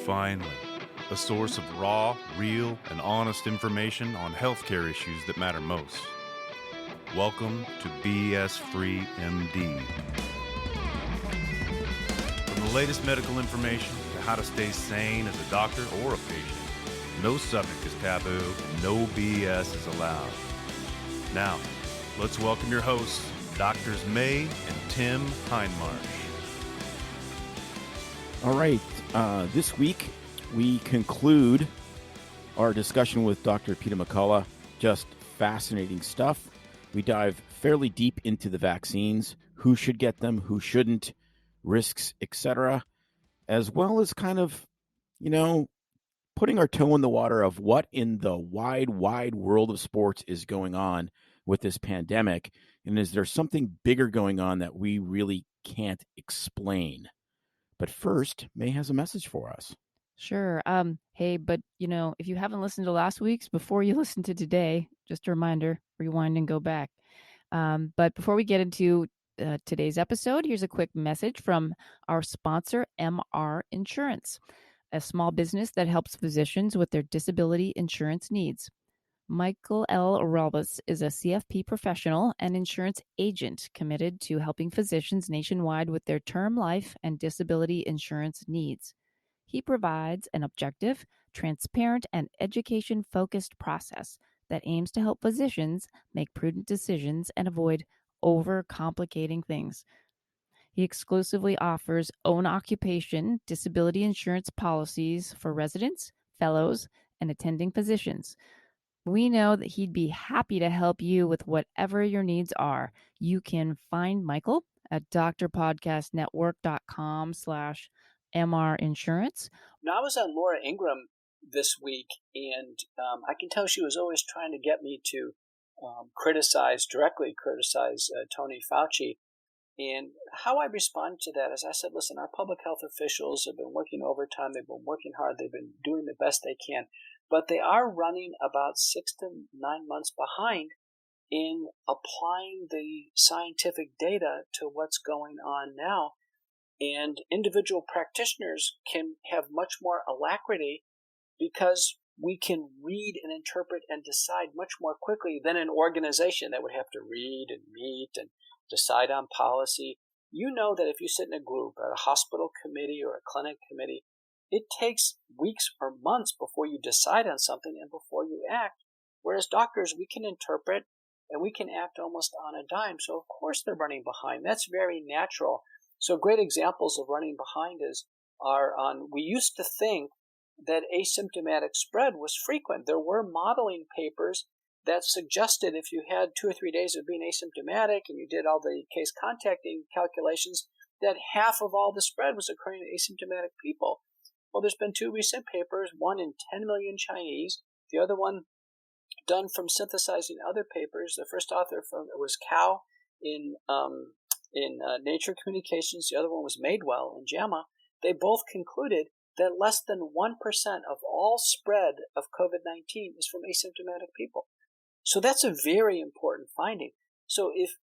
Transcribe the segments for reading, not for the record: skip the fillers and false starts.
Finally, a source of raw, real, and honest information on healthcare issues that matter most. Welcome to BS Free MD. From the latest medical information to how to stay sane as a doctor or a patient, no subject is taboo, no BS is allowed. Now, let's welcome your hosts, Doctors May and Tim Hindmarsh. All right, this week we conclude our discussion with Dr. Peter McCullough. Just fascinating stuff. We dive fairly deep into the vaccines, who should get them, who shouldn't, risks, etc., as well as kind of, putting our toe in the water of what in the wide world of sports is going on with this pandemic, and is there something bigger going on that we really can't explain? But first, May has a message for us. Sure. Hey, but if you haven't listened to last week's, before you listen to today, just a reminder, rewind and go back. But before we get into today's episode, here's a quick message from our sponsor, MR Insurance, a small business that helps physicians with their disability insurance needs. Michael L. Relbus is a CFP professional and insurance agent committed to helping physicians nationwide with their term life and disability insurance needs. He provides an objective, transparent, and education-focused process that aims to help physicians make prudent decisions and avoid overcomplicating things. He exclusively offers own occupation disability insurance policies for residents, fellows, and attending physicians. We know that he'd be happy to help you with whatever your needs are. You can find Michael at drpodcastnetwork.com/MR Insurance. Now, I was on Laura Ingraham this week, and I can tell she was always trying to get me to directly criticize Tony Fauci. And how I responded to that is I said, listen, our public health officials have been working overtime. They've been working hard. They've been doing the best they can. But they are running about 6 to 9 months behind in applying the scientific data to what's going on now. And individual practitioners can have much more alacrity because we can read and interpret and decide much more quickly than an organization that would have to read and meet and decide on policy. You know that if you sit in a group at a hospital committee or a clinic committee, it takes weeks or months before you decide on something and before you act. Whereas doctors, we can interpret and we can act almost on a dime. So of course they're running behind. That's very natural. So great examples of running behind we used to think that asymptomatic spread was frequent. There were modeling papers that suggested if you had 2 or 3 days of being asymptomatic and you did all the case contacting calculations, that half of all the spread was occurring in asymptomatic people. Well, there's been 2 recent papers, one in 10 million Chinese, the other one done from synthesizing other papers. The first author was Cao in Nature Communications. The other one was Madewell in JAMA. They both concluded that less than 1% of all spread of COVID-19 is from asymptomatic people. So that's a very important finding. So if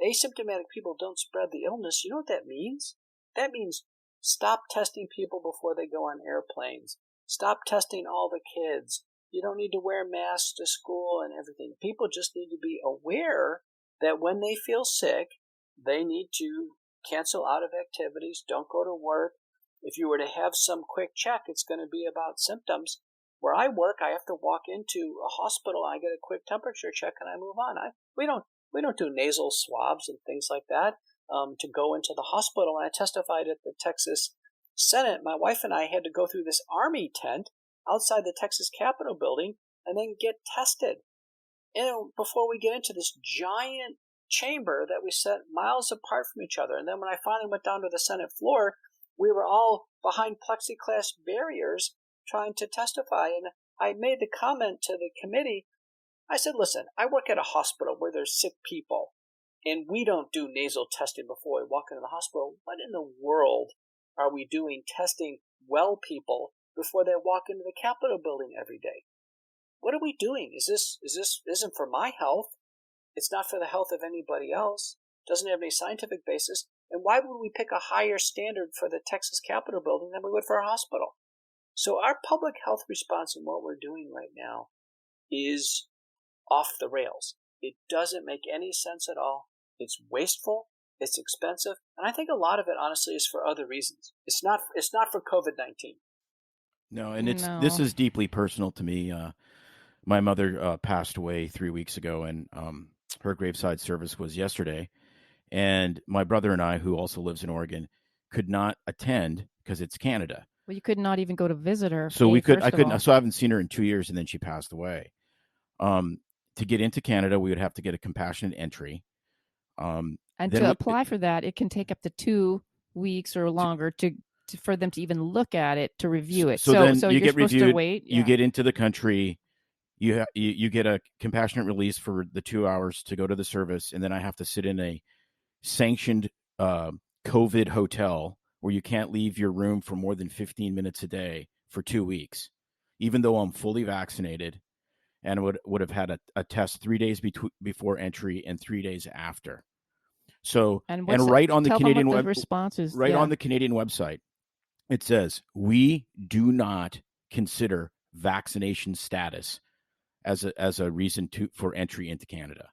asymptomatic people don't spread the illness, you know what that means? That means stop testing people before they go on airplanes. Stop testing all the kids. You don't need to wear masks to school and everything. People just need to be aware that when they feel sick, they need to cancel out of activities, don't go to work. If you were to have some quick check, it's going to be about symptoms. Where I work, I have to walk into a hospital, I get a quick temperature check, and I move on. We don't do nasal swabs and things like that to go into the hospital. And I testified at the Texas Senate. My wife and I had to go through this army tent outside the Texas Capitol building and then get tested. And before we get into this giant chamber that we set miles apart from each other. And then when I finally went down to the Senate floor, we were all behind plexiglass barriers trying to testify. And I made the comment to the committee. I said, listen, I work at a hospital where there's sick people, and we don't do nasal testing before we walk into the hospital. What in the world are we doing testing well people before they walk into the Capitol building every day? What are we doing? This isn't for my health. It's not for the health of anybody else. Doesn't have any scientific basis. And why would we pick a higher standard for the Texas Capitol building than we would for a hospital? So our public health response and what we're doing right now is off the rails. It doesn't make any sense at all. It's wasteful. It's expensive. And I think a lot of it, honestly, is for other reasons. It's not for COVID-19. No, and this is deeply personal to me. My mother passed away 3 weeks ago, and her graveside service was yesterday. And my brother and I, who also lives in Oregon, could not attend because it's Canada. Well, you could not even go to visit her. So I couldn't. So I haven't seen her in 2 years, and then she passed away. To get into Canada, we would have to get a compassionate entry. And to apply for that, it can take up to 2 weeks or longer for them to even look at it, to review it. So then you you're get supposed reviewed. To wait. You get into the country. You get a compassionate release for the 2 hours to go to the service, and then I have to sit in a sanctioned COVID hotel where you can't leave your room for more than 15 minutes a day for 2 weeks, even though I'm fully vaccinated and would have had a test 3 days before entry and 3 days after. So on the Canadian on the Canadian website, it says we do not consider vaccination status as a reason for entry into Canada.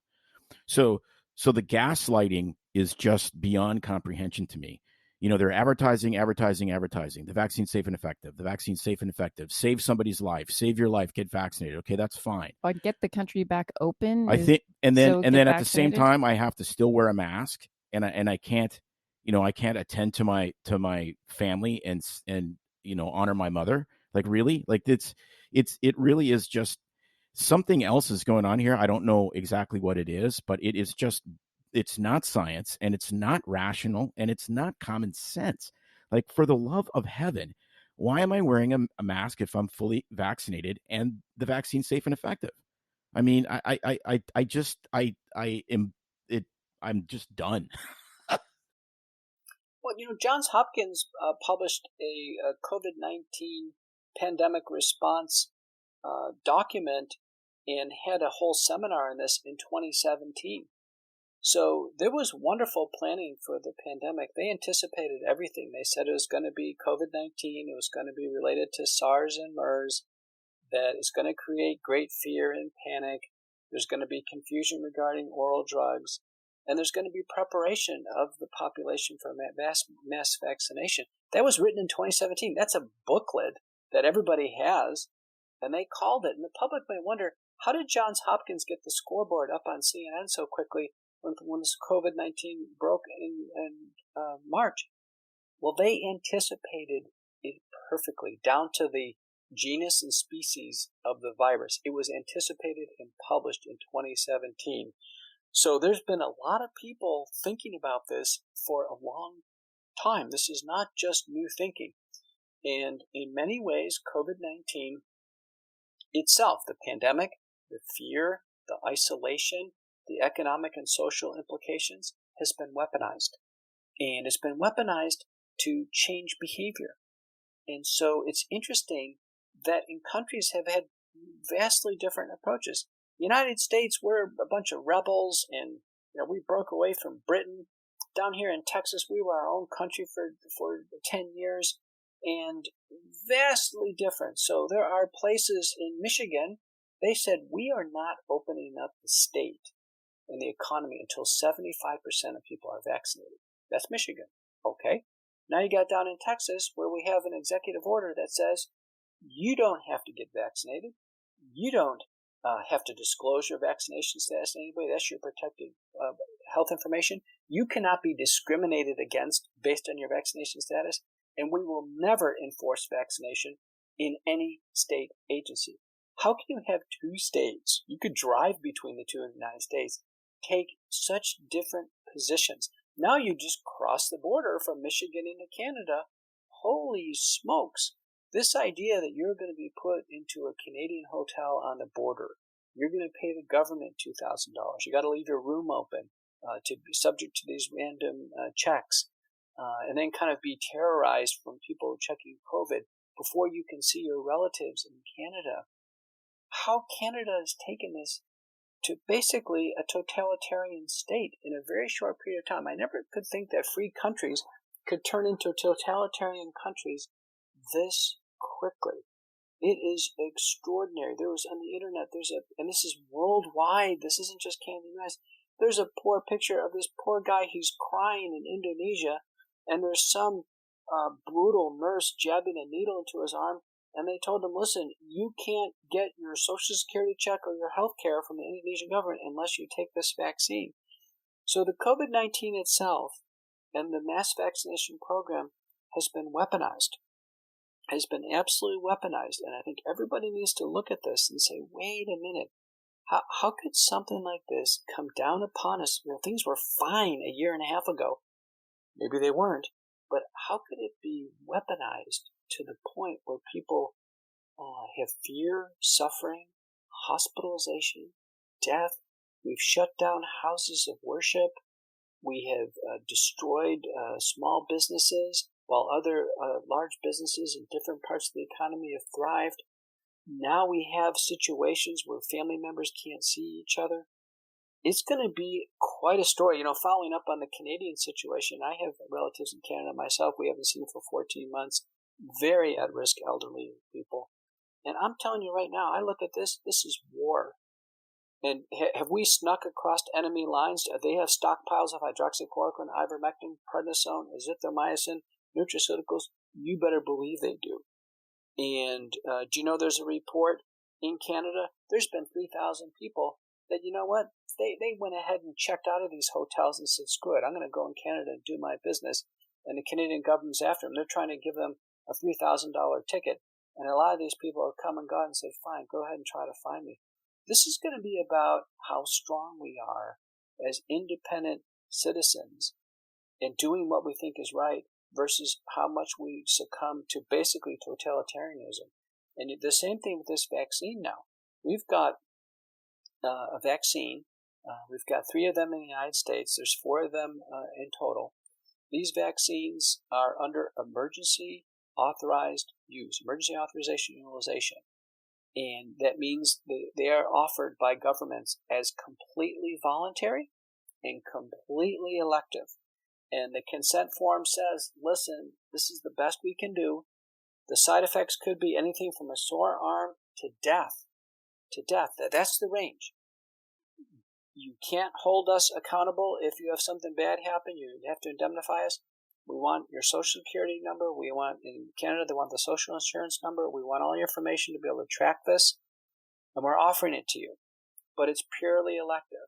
So the gaslighting is just beyond comprehension to me. You know, they're advertising. The vaccine's safe and effective. The vaccine's safe and effective. Save somebody's life. Save your life. Get vaccinated. Okay, that's fine. Or get the country back open. I think, and then at the same time, I have to still wear a mask, and I can't, I can't attend to my family and honor my mother. Like, really, like it really is just something else is going on here. I don't know exactly what it is, but it is just. It's not science, and it's not rational, and it's not common sense. Like, for the love of heaven, why am I wearing a mask if I'm fully vaccinated and the vaccine's safe and effective? I mean, I'm just done. Well, Johns Hopkins published a COVID-19 pandemic response document and had a whole seminar on this in 2017. So there was wonderful planning for the pandemic. They anticipated everything. They said it was going to be COVID-19. It was going to be related to SARS and MERS, that it's going to create great fear and panic. There's going to be confusion regarding oral drugs, and there's going to be preparation of the population for mass vaccination. That was written in 2017. That's a booklet that everybody has, and they called it. And the public may wonder, how did Johns Hopkins get the scoreboard up on CNN so quickly when this COVID-19 broke in March? Well, they anticipated it perfectly, down to the genus and species of the virus. It was anticipated and published in 2017. So there's been a lot of people thinking about this for a long time. This is not just new thinking. And in many ways, COVID-19 itself, the pandemic, the fear, the isolation, the economic and social implications, has been weaponized. And it's been weaponized to change behavior. And so it's interesting that in countries have had vastly different approaches. The United States, we're a bunch of rebels, and we broke away from Britain. Down here in Texas, we were our own country for 10 years, and vastly different. So there are places in Michigan, they said, we are not opening up the state and the economy until 75% of people are vaccinated. That's Michigan. Okay. Now you got down in Texas, where we have an executive order that says you don't have to get vaccinated. You don't have to disclose your vaccination status to anybody. That's your protected health information. You cannot be discriminated against based on your vaccination status, and we will never enforce vaccination in any state agency. How can you have two states? You could drive between the two in the United States, take such different positions. Now you just cross the border from Michigan into Canada. Holy smokes. This idea that you're going to be put into a Canadian hotel on the border, you're going to pay the government $2,000. You got to leave your room open to be subject to these random checks, and then kind of be terrorized from people checking COVID before you can see your relatives in Canada. How Canada has taken this to basically a totalitarian state in a very short period of time. I never could think that free countries could turn into totalitarian countries this quickly. It is extraordinary. There was on the internet, and this is worldwide, this isn't just Canada, US. There's a poor picture of this poor guy, he's crying in Indonesia, and there's some brutal nurse jabbing a needle into his arm, and they told him, listen, you can't get your Social Security check or your health care from the Indonesian government unless you take this vaccine. So the COVID-19 itself and the mass vaccination program has been weaponized, has been absolutely weaponized. And I think everybody needs to look at this and say, wait a minute, how could something like this come down upon us? Things were fine a year and a half ago. Maybe they weren't, but how could it be weaponized to the point where people have fear, suffering, hospitalization, death? We've shut down houses of worship. We have destroyed small businesses, while other large businesses in different parts of the economy have thrived. Now we have situations where family members can't see each other. It's going to be quite a story. Following up on the Canadian situation, I have relatives in Canada myself. We haven't seen for 14 months. Very at-risk elderly people. And I'm telling you right now, I look at this is war. And have we snuck across enemy lines? They have stockpiles of hydroxychloroquine, ivermectin, prednisone, azithromycin, nutraceuticals. You better believe they do. And do you know there's a report in Canada? There's been 3,000 people that, you know what? They went ahead and checked out of these hotels and said, screw it, I'm going to go in Canada and do my business. And the Canadian government's after them. They're trying to give them a $3,000 ticket. And a lot of these people have come and gone and said, fine, go ahead and try to find me. This is going to be about how strong we are as independent citizens in doing what we think is right versus how much we succumb to basically totalitarianism. And the same thing with this vaccine now. We've got a vaccine. We've got 3 of them in the United States. There's 4 of them in total. These vaccines are under emergency authorized use, emergency authorization utilization. And that means they are offered by governments as completely voluntary and completely elective. And the consent form says, listen, this is the best we can do. The side effects could be anything from a sore arm to death. That's the range. You can't hold us accountable if you have something bad happen. You have to indemnify us. We want your Social Security number. We want, in Canada, they want the social insurance number. We want all your information to be able to track this. And we're offering it to you. But it's purely elective.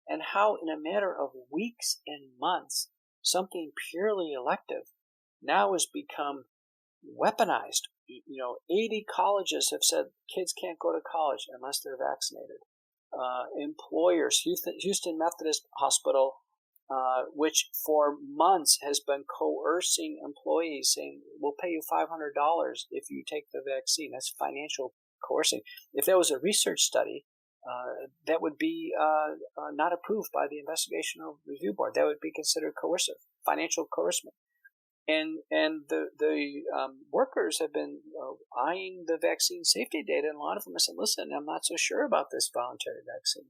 And how, in a matter of weeks and months, something purely elective now has become weaponized. 80 colleges have said kids can't go to college unless they're vaccinated. Employers, Houston Methodist Hospital, which for months has been coercing employees, saying, we'll pay you $500 if you take the vaccine. That's financial coercing. If there was a research study, that would be not approved by the Investigational Review Board. That would be considered coercive, financial coercion. And the workers have been eyeing the vaccine safety data, and a lot of them have said, listen, I'm not so sure about this voluntary vaccine.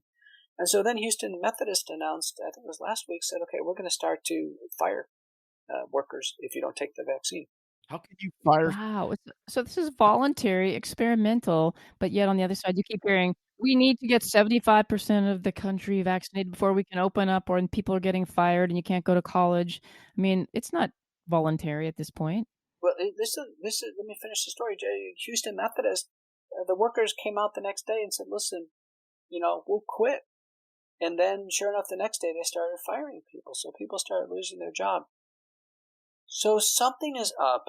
And so then Houston Methodist announced, I think it was last week, said, okay, we're going to start to fire workers if you don't take the vaccine. How can you fire? Wow. So this is voluntary, experimental, but yet on the other side, you keep hearing, we need to get 75% of the country vaccinated before we can open up, or people are getting fired and you can't go to college. I mean, it's not voluntary at this point. Well, this is. Let me finish the story. Houston Methodist, the workers came out the next day and said, listen, we'll quit. And then, sure enough, the next day they started firing people. So people started losing their job. So something is up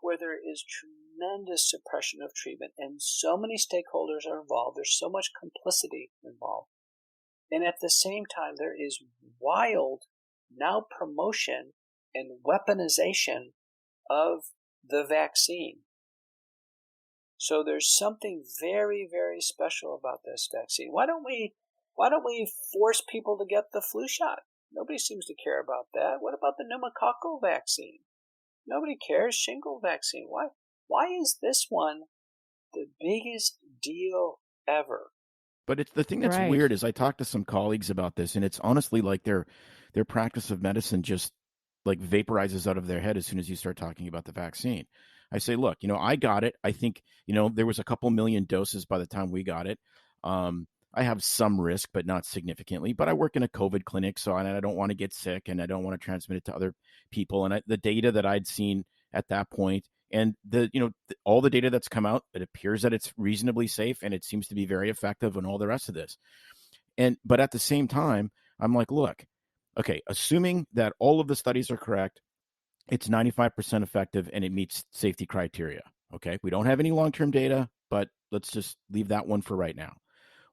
where there is tremendous suppression of treatment, and so many stakeholders are involved. There's so much complicity involved. And at the same time, there is wild now promotion and weaponization of the vaccine. So there's something very, very special about this vaccine. Why don't we force people to get the flu shot? Nobody seems to care about that. What about the pneumococcal vaccine? Nobody cares. Shingle vaccine. Why is this one the biggest deal ever? But it's the thing that's weird is I talked to some colleagues about this, and it's honestly like their practice of medicine just like vaporizes out of their head as soon as you start talking about the vaccine. I say, look, I got it. I think, there was a couple million doses by the time we got it. I have some risk, but not significantly. But I work in a COVID clinic, so I don't want to get sick and I don't want to transmit it to other people. And the data that I'd seen at that point, and all the data that's come out, it appears that it's reasonably safe and it seems to be very effective and all the rest of this. But at the same time, I'm like, look, okay, assuming that all of the studies are correct, it's 95% effective and it meets safety criteria. Okay, we don't have any long-term data, but let's just leave that one for right now.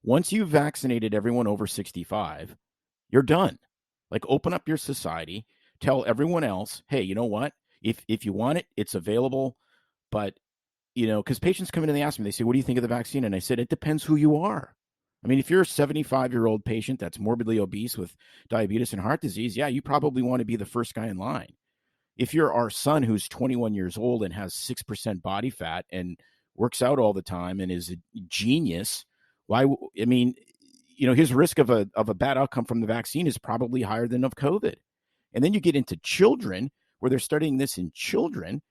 Once you've vaccinated everyone over 65, you're done. Like, open up your society, tell everyone else, hey, you know what? If you want it, it's available. But, because patients come in and they ask me, they say, what do you think of the vaccine? And I said, it depends who you are. I mean, if you're a 75-year-old patient that's morbidly obese with diabetes and heart disease, yeah, you probably want to be the first guy in line. If you're our son who's 21 years old and has 6% body fat and works out all the time and is a genius, his risk of a bad outcome from the vaccine is probably higher than of COVID. And then you get into children where they're studying this in children.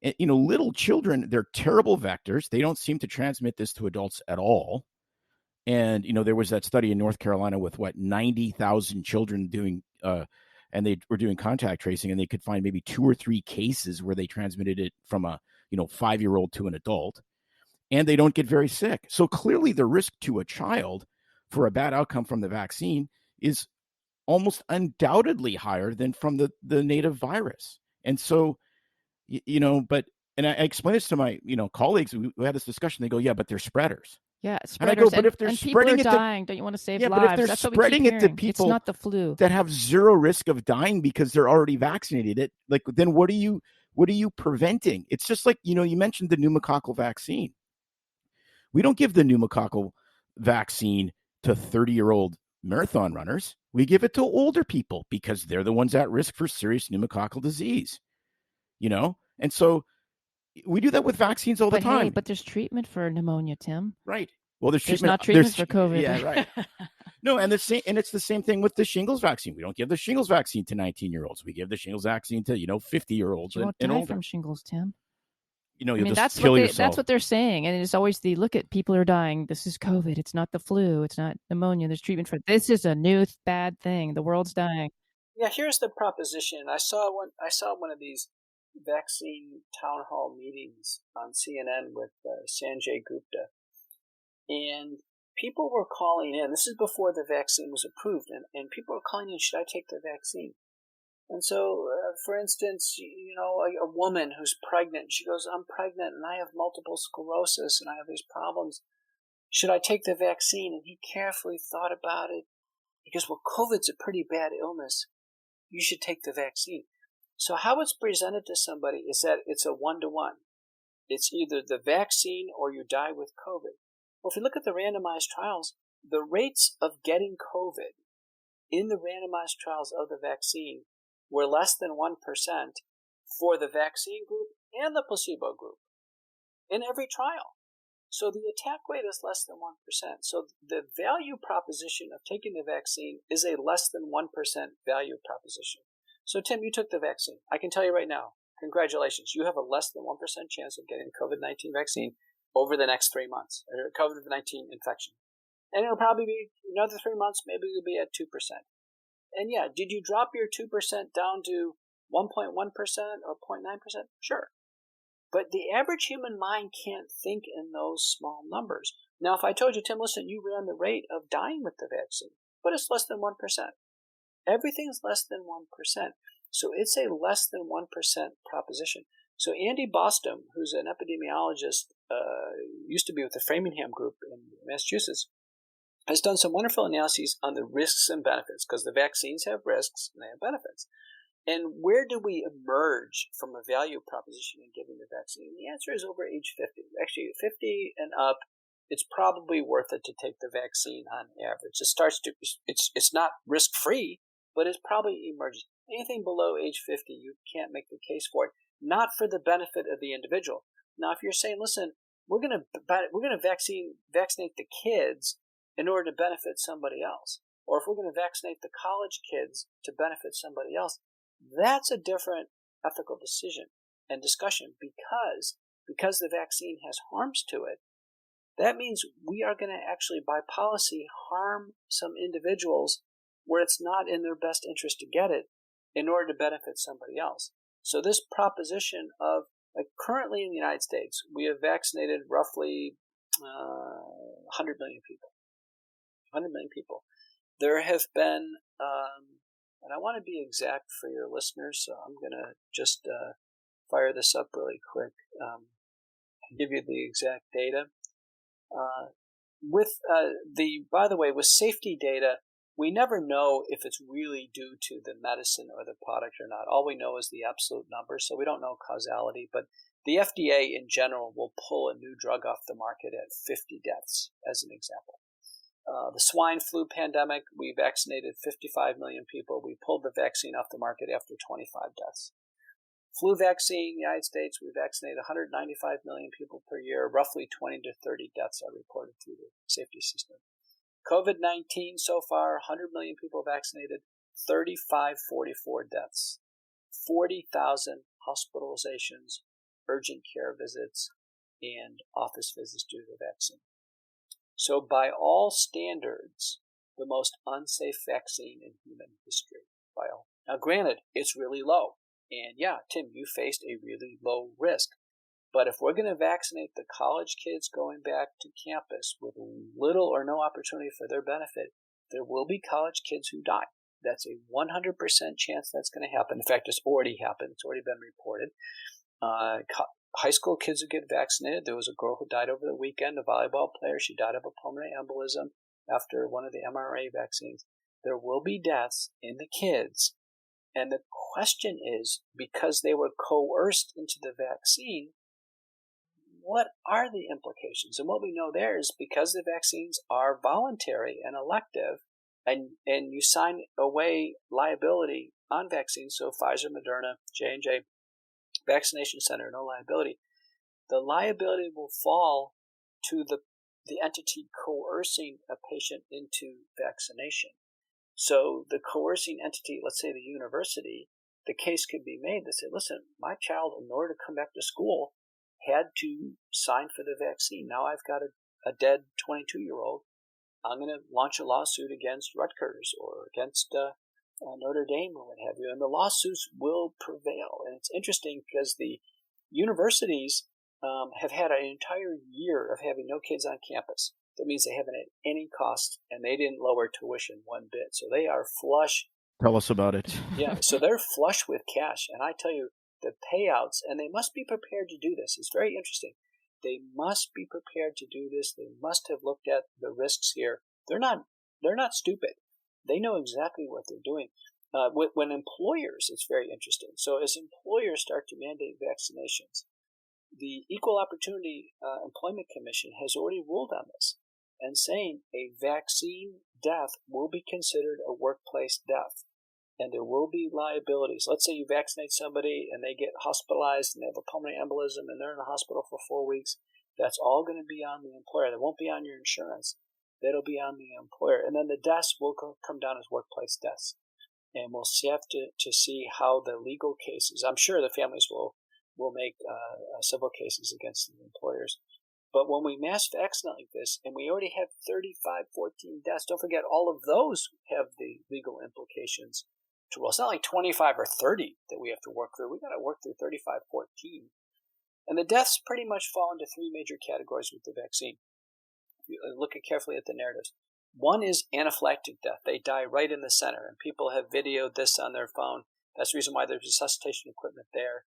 And, little children, they're terrible vectors. They don't seem to transmit this to adults at all. And, there was that study in North Carolina with 90,000 children doing, and they were doing contact tracing, and they could find maybe 2 or 3 cases where they transmitted it from a, 5-year-old to an adult, and they don't get very sick. So clearly the risk to a child for a bad outcome from the vaccine is almost undoubtedly higher than from the native virus. And so, and I explained this to my, colleagues. We had this discussion. They go, yeah, but they're spreaders. Yeah, And I spreaders. go, but if they're and people spreading are it dying, don't you want to save yeah, lives? but if they're That's what spreading we keep it to hearing. people It's not the flu. that have zero risk of dying because they're already vaccinated, then what are you preventing? It's just like, you mentioned the pneumococcal vaccine. We don't give the pneumococcal vaccine to 30-year-old marathon runners. We give it to older people because they're the ones at risk for serious pneumococcal disease. And so we do that with vaccines all the time. Hey, but there's treatment for pneumonia, Tim. Right. Well, there's not treatment for COVID. Yeah, right. No, and it's the same thing with the shingles vaccine. We don't give the shingles vaccine to 19-year-olds. We give the shingles vaccine to 50-year-olds. You won't and die older. from shingles, Tim. You'll just kill yourself. That's what they're saying, and it's always look at people are dying. This is COVID. It's not the flu. It's not pneumonia. There's treatment for it. This is a new bad thing. The world's dying. Yeah, here's the proposition. I saw one of these vaccine town hall meetings on CNN with Sanjay Gupta, and people were calling in. This is before the vaccine was approved, and people were calling in, should I take the vaccine? And so, for instance, a woman who's pregnant, she goes, I'm pregnant and I have multiple sclerosis and I have these problems. Should I take the vaccine? And he carefully thought about it. He goes, well, COVID's a pretty bad illness. You should take the vaccine. So how it's presented to somebody is that it's a 1-to-1. It's either the vaccine or you die with COVID. Well, if you look at the randomized trials, the rates of getting COVID in the randomized trials of the vaccine were less than 1% for the vaccine group and the placebo group in every trial. So the attack rate is less than 1%. So the value proposition of taking the vaccine is a less than 1% value proposition. So Tim, you took the vaccine. I can tell you right now, congratulations. You have a less than 1% chance of getting COVID-19 vaccine over the next 3 months, or COVID-19 infection. And it'll probably be another 3 months, maybe it'll be at 2%. And yeah, did you drop your 2% down to 1.1% or 0.9%? Sure. But the average human mind can't think in those small numbers. Now, if I told you, Tim, listen, you ran the rate of dying with the vaccine, but it's less than 1%. Everything's less than 1%. So it's a less than 1% proposition. So Andy Bostom, who's an epidemiologist, used to be with the Framingham Group in Massachusetts, has done some wonderful analyses on the risks and benefits, because the vaccines have risks and they have benefits. And where do we emerge from a value proposition in giving the vaccine? And the answer is over age 50. Actually, 50 and up, it's probably worth it to take the vaccine on average. It's not risk-free, but it's probably emerges. Anything below age 50, you can't make the case for it, not for the benefit of the individual. Now, if you're saying, listen, we're going to vaccinate the kids in order to benefit somebody else, or if we're going to vaccinate the college kids to benefit somebody else, That's a different ethical decision and discussion because the vaccine has harms to it. That means we are going to actually, by policy, harm some individuals where it's not in their best interest to get it in order to benefit somebody else. So this proposition of, like, currently in the United States, we have vaccinated roughly 100 million people. 100 million people. There have been, and I want to be exact for your listeners, so I'm going to just fire this up really quick and give you the exact data. By the way, with safety data, we never know if it's really due to the medicine or the product or not. All we know is the absolute number, so we don't know causality. But the FDA in general will pull a new drug off the market at 50 deaths, as an example. The swine flu pandemic, we vaccinated 55 million people. We pulled the vaccine off the market after 25 deaths. Flu vaccine, United States, we vaccinated 195 million people per year. Roughly 20 to 30 deaths are reported through the safety system. COVID-19 so far, 100 million people vaccinated, 3544 deaths, 40,000 hospitalizations, urgent care visits, and office visits due to the vaccine. So by all standards, the most unsafe vaccine in human history. Now granted, it's really low. And yeah, Tim, you faced a really low risk. But if we're going to vaccinate the college kids going back to campus with little or no opportunity for their benefit, there will be college kids who die. That's a 100% chance that's going to happen. In fact, it's already happened. It's already been reported. High school kids who get vaccinated. There was a girl who died over the weekend, a volleyball player. She died of a pulmonary embolism after one of the mRNA vaccines. There will be deaths in the kids. And the question is, because they were coerced into the vaccine, what are the implications? And what we know there is because the vaccines are voluntary and elective, and you sign away liability on vaccines, so Pfizer, Moderna, J&J, vaccination center, no liability. The liability will fall to the entity coercing a patient into vaccination. So the coercing entity, let's say the university, the case could be made that say, listen, my child, in order to come back to school, had to sign for the vaccine. Now I've got a dead 22-year-old. I'm going to launch a lawsuit against Rutgers or against Notre Dame or what have you, and the lawsuits will prevail. And it's interesting because the universities have had an entire year of having no kids on campus. That means they haven't had any cost, and they didn't lower tuition one bit. So they are flush. Tell us about it. Yeah, so they're flush with cash. And I tell you, the payouts, and they must be prepared to do this. It's very interesting. They must be prepared to do this. They must have looked at the risks here. They're not stupid. They know exactly what they're doing. When employers, it's very interesting. So as employers start to mandate vaccinations, the Equal Opportunity Employment Commission has already ruled on this and saying a vaccine death will be considered a workplace death. And there will be liabilities. Let's say you vaccinate somebody and they get hospitalized and they have a pulmonary embolism and they're in the hospital for 4 weeks. That's all going to be on the employer. That won't be on your insurance. That'll be on the employer. And then the deaths will come down as workplace deaths. And we'll have to see how the legal cases, I'm sure the families will make civil cases against the employers. But when we mass vaccinate like this, and we already have 14 deaths, don't forget all of those have the legal implications. Well, it's not like 25 or 30 that we have to work through. We've got to work through 35, 14. And the deaths pretty much fall into three major categories with the vaccine. If you look carefully at the narratives. One is anaphylactic death. They die right in the center, and people have videoed this on their phone. That's the reason why there's resuscitation equipment there.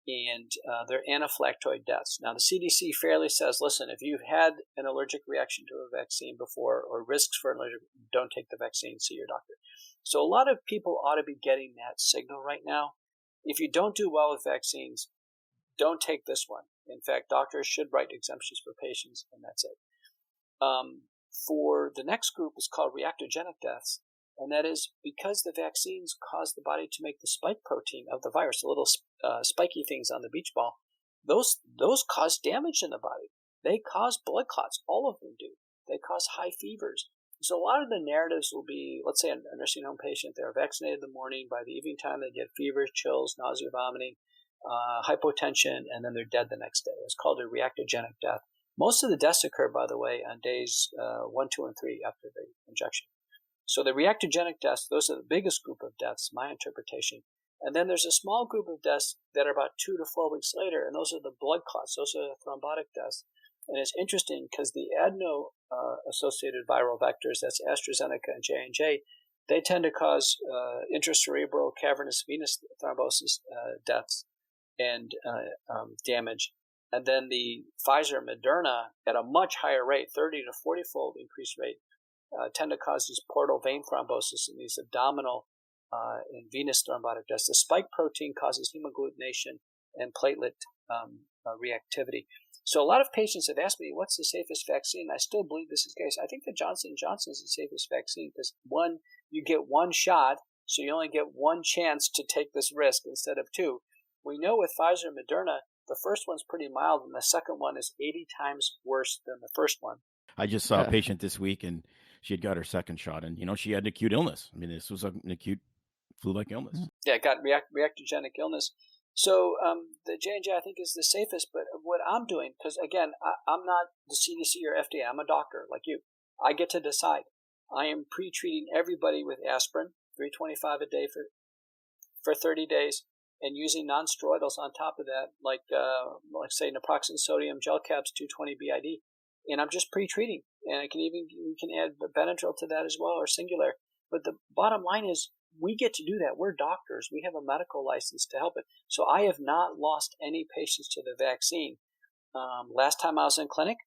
And they're anaphylactoid deaths. Now, the CDC fairly says, listen, if you've had an allergic reaction to a vaccine before or risks for an allergic, don't take the vaccine, see your doctor. So a lot of people ought to be getting that signal right now. If you don't do well with vaccines, don't take this one. In fact, doctors should write exemptions for patients, and that's it. For the next group, it's called reactogenic deaths, and that is because the vaccines cause the body to make the spike protein of the virus, the little spiky things on the beach ball. Those cause damage in the body. They cause blood clots. All of them do. They cause high fevers. So a lot of the narratives will be, let's say a nursing home patient, they're vaccinated in the morning. By the evening time, they get fever, chills, nausea, vomiting, hypotension, and then they're dead the next day. It's called a reactogenic death. Most of the deaths occur, by the way, on days 1, 2, and 3 after the injection. So the reactogenic deaths, those are the biggest group of deaths, my interpretation. And then there's a small group of deaths that are about 2 to 4 weeks later, and those are the blood clots. Those are the thrombotic deaths. And it's interesting because the adeno-associated viral vectors, that's AstraZeneca and J&J, they tend to cause intracerebral cavernous venous thrombosis deaths and damage. And then the Pfizer and Moderna, at a much higher rate, 30 to 40-fold increased rate, tend to cause these portal vein thrombosis and these abdominal and venous thrombotic deaths. The spike protein causes hemagglutination and platelet reactivity. So a lot of patients have asked me, what's the safest vaccine? I still believe this is the case. I think the Johnson & Johnson is the safest vaccine because, one, you get one shot, so you only get one chance to take this risk instead of two. We know with Pfizer and Moderna, the first one's pretty mild, and the second one is 80 times worse than the first one. I just saw a patient this week, and she had got her second shot, and, she had an acute illness. I mean, this was an acute flu-like illness. Yeah, got reactogenic illness. So the J&J, I think, is the safest. But what I'm doing, because, again, I'm not the CDC or FDA. I'm a doctor like you. I get to decide. I am pre-treating everybody with aspirin, 325 a day for 30 days, and using non-steroidals on top of that, like say, naproxen sodium gel caps, 220 BID. And I'm just pre-treating. And we can add Benadryl to that as well, or Singular. But the bottom line is, we get to do that. We're doctors. We have a medical license to help it. So I have not lost any patients to the vaccine. Last time I was in clinic,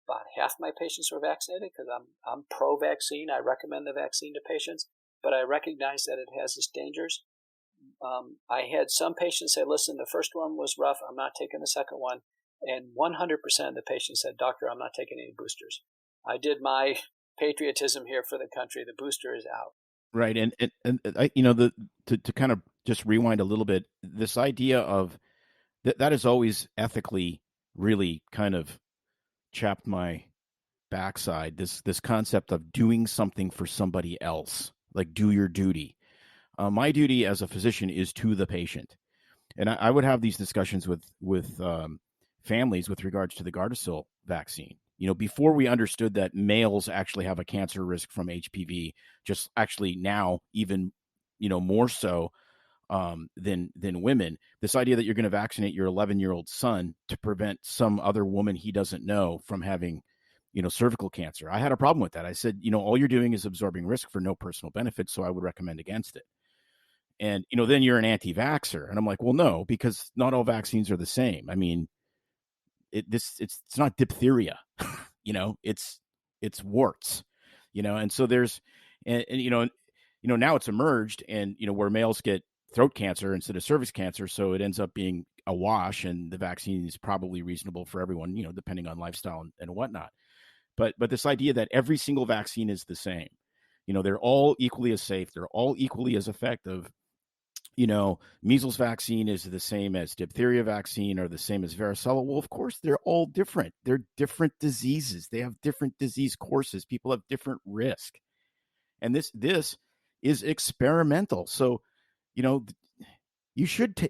about half my patients were vaccinated because I'm pro-vaccine. I recommend the vaccine to patients, but I recognize that it has its dangers. I had some patients say, listen, the first one was rough. I'm not taking the second one. And 100% of the patients said, doctor, I'm not taking any boosters. I did my patriotism here for the country. The booster is out. Right. And I, to kind of just rewind a little bit, this idea of that has always ethically really kind of chapped my backside. This concept of doing something for somebody else, like do your duty. My duty as a physician is to the patient. And I would have these discussions with families with regards to the Gardasil vaccine. Before we understood that males actually have a cancer risk from HPV, just actually now even, more so than women. This idea that you're going to vaccinate your 11-year-old son to prevent some other woman he doesn't know from having, cervical cancer. I had a problem with that. I said, all you're doing is absorbing risk for no personal benefit, so I would recommend against it. And, then you're an anti-vaxxer. And I'm like, well, no, because not all vaccines are the same. I mean, it's not diphtheria, it's warts, and so there's, and now it's emerged, and, where males get throat cancer instead of cervix cancer. So it ends up being a wash, and the vaccine is probably reasonable for everyone, depending on lifestyle and whatnot. But this idea that every single vaccine is the same, they're all equally as safe. They're all equally as effective. Measles vaccine is the same as diphtheria vaccine or the same as varicella. Well, of course, they're all different. They're different diseases. They have different disease courses. People have different risk. And this is experimental. So, you should,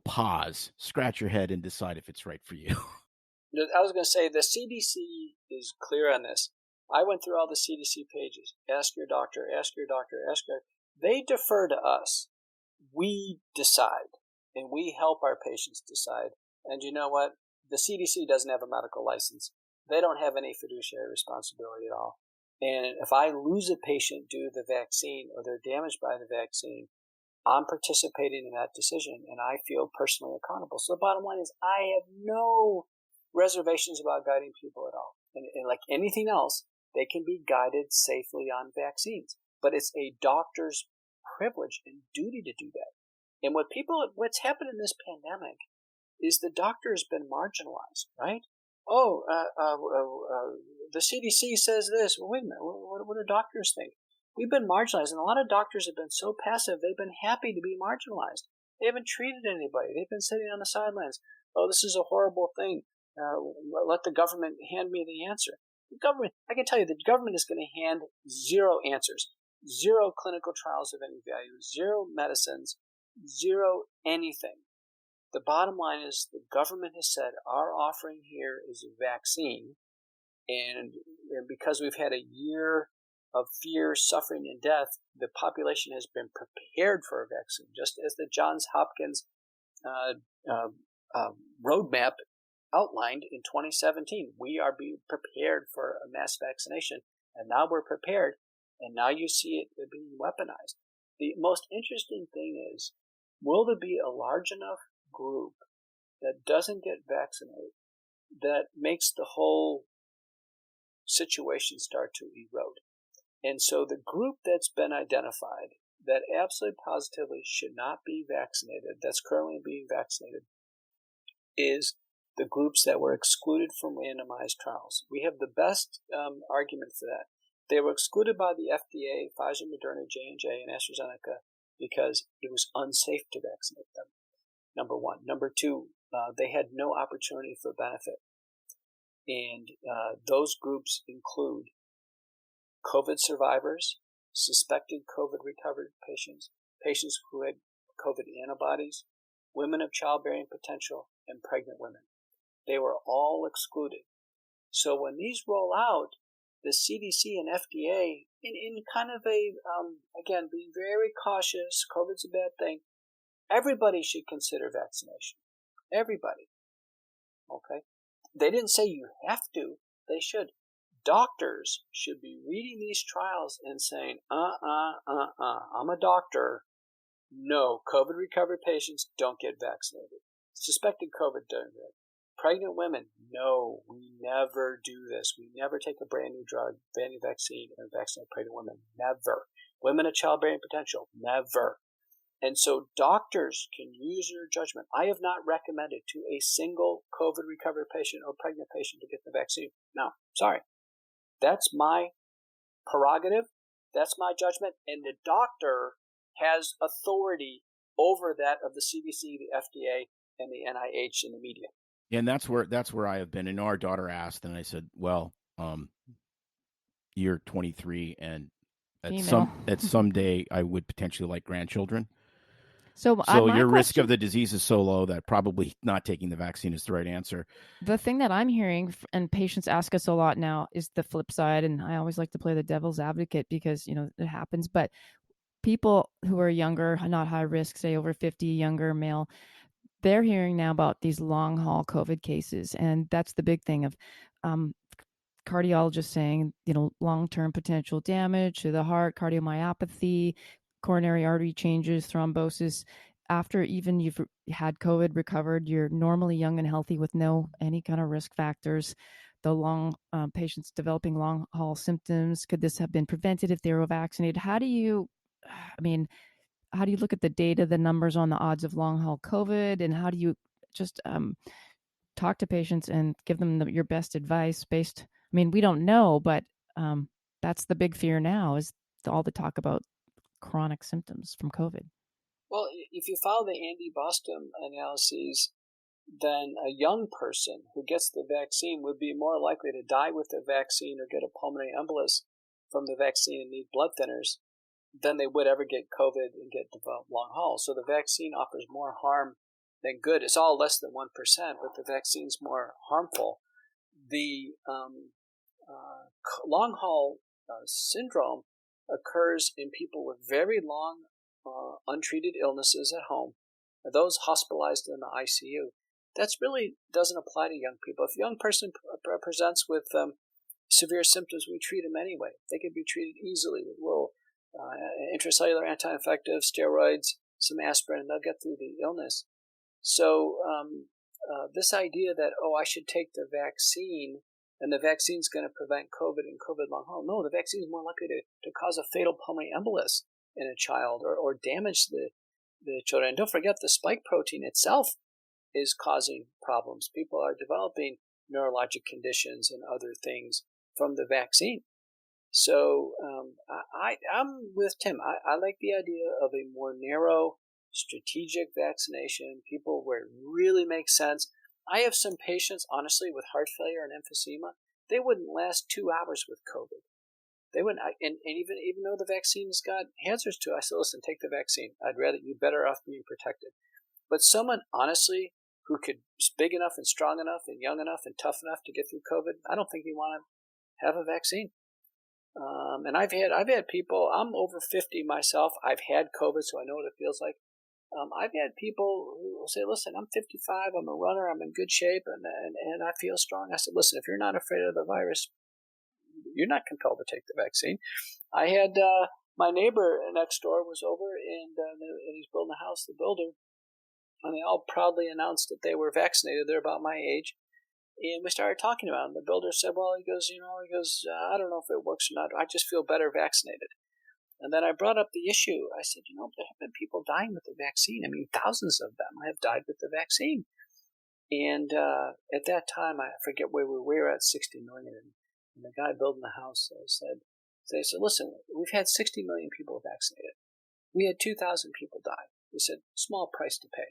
pause, scratch your head and decide if it's right for you. I was going to say the CDC is clear on this. I went through all the CDC pages. Ask your doctor, ask your doctor, ask your... They defer to us. We decide, and we help our patients decide. And you know what? The CDC doesn't have a medical license. They don't have any fiduciary responsibility at all. And if I lose a patient due to the vaccine or they're damaged by the vaccine, I'm participating in that decision, and I feel personally accountable. So the bottom line is I have no reservations about guiding people at all. And like anything else, they can be guided safely on vaccines. But it's a doctor's privilege and duty to do that. And what's happened in this pandemic is the doctor has been marginalized, right? The CDC says this. Well, wait a minute, what do doctors think? We've been marginalized, and a lot of doctors have been so passive, they've been happy to be marginalized. They haven't treated anybody. They've been sitting on the sidelines. Oh, this is a horrible thing. Let the government hand me the answer. The government, I can tell you, the government is going to hand zero answers, zero clinical trials of any value, zero medicines, zero anything. The bottom line is the government has said our offering here is a vaccine, and because we've had a year of fear, suffering, and death, the population has been prepared for a vaccine, just as the Johns Hopkins roadmap outlined in 2017. We are being prepared for a mass vaccination, and now we're prepared, and now you see it being weaponized. The most interesting thing is, will there be a large enough group that doesn't get vaccinated that makes the whole situation start to erode? And so the group that's been identified that absolutely positively should not be vaccinated, that's currently being vaccinated, is the groups that were excluded from randomized trials. We have the best argument for that. They were excluded by the FDA, Pfizer, Moderna, J&J, and AstraZeneca because it was unsafe to vaccinate them, number one. Number two, they had no opportunity for benefit. And those groups include COVID survivors, suspected COVID recovered patients, patients who had COVID antibodies, women of childbearing potential, and pregnant women. They were all excluded. So when these roll out, the CDC and FDA, in kind of a, again, being very cautious, COVID's a bad thing, everybody should consider vaccination. Everybody. Okay? They didn't say you have to. They should. Doctors should be reading these trials and saying, I'm a doctor. No, COVID recovered patients don't get vaccinated. Suspected COVID don't get. Pregnant women, no, we never do this. We never take a brand new drug, brand new vaccine, and vaccinate pregnant women. Never. Women of childbearing potential, never. And so doctors can use their judgment. I have not recommended to a single COVID recovered patient or pregnant patient to get the vaccine. No, sorry. That's my prerogative. That's my judgment. And the doctor has authority over that of the CDC, the FDA, and the NIH and the media. And that's where I have been. And our daughter asked, and I said, "Well, you're 23, and at some day I would potentially like grandchildren. So your risk of the disease is so low that probably not taking the vaccine is the right answer." The thing that I'm hearing, and patients ask us a lot now, is the flip side. And I always like to play the devil's advocate because, it happens. But people who are younger, not high risk, say over 50, younger male, they're hearing now about these long haul COVID cases. And that's the big thing of cardiologists saying, long-term potential damage to the heart, cardiomyopathy, coronary artery changes, thrombosis. After even you've had COVID recovered, you're normally young and healthy with any kind of risk factors. The patients developing long haul symptoms, could this have been prevented if they were vaccinated? How do you look at the data, the numbers on the odds of long haul COVID, and how do you just talk to patients and give them your best advice based? We don't know, but that's the big fear now is all the talk about chronic symptoms from COVID. Well, if you follow the Andy Boston analyses, then a young person who gets the vaccine would be more likely to die with the vaccine or get a pulmonary embolus from the vaccine and need blood thinners than they would ever get COVID and get developed long haul. So the vaccine offers more harm than good. It's all less than 1%, but the vaccine's more harmful. The long haul syndrome occurs in people with very long untreated illnesses at home, those hospitalized in the ICU. That really doesn't apply to young people. If a young person presents with severe symptoms, we treat them anyway. They can be treated easily with little intracellular anti-infective, steroids, some aspirin, and they'll get through the illness. So this idea that, I should take the vaccine and the vaccine's going to prevent COVID and COVID long haul. No, the vaccine is more likely to cause a fatal pulmonary embolus in a child or damage the children. And don't forget, the spike protein itself is causing problems. People are developing neurologic conditions and other things from the vaccine. So I'm with Tim. I like the idea of a more narrow, strategic vaccination, people where it really makes sense. I have some patients, honestly, with heart failure and emphysema they wouldn't last 2 hours with COVID. They wouldn't, and even though the vaccine's got hazards to it, I said, listen, take the vaccine. I'd rather you're better off being protected. But someone, honestly, who is big enough and strong enough and young enough and tough enough to get through COVID, I don't think they want to have a vaccine. And I've had people. I'm over 50 myself. I've had COVID, so I know what it feels like. I've had people who say, "Listen, I'm 55. I'm a runner. I'm in good shape, and I feel strong." I said, "Listen, if you're not afraid of the virus, you're not compelled to take the vaccine." I had my neighbor next door was over, and he's building a house. The builder, and they all proudly announced that they were vaccinated. They're about my age. And we started talking about it. And the builder said, well, he goes, I don't know if it works or not. I just feel better vaccinated. And then I brought up the issue. I said, there have been people dying with the vaccine. I mean, thousands of them have died with the vaccine. And at that time, I forget where we were at 60 million. And the guy building the house said, listen, we've had 60 million people vaccinated. We had 2,000 people die. He said, small price to pay.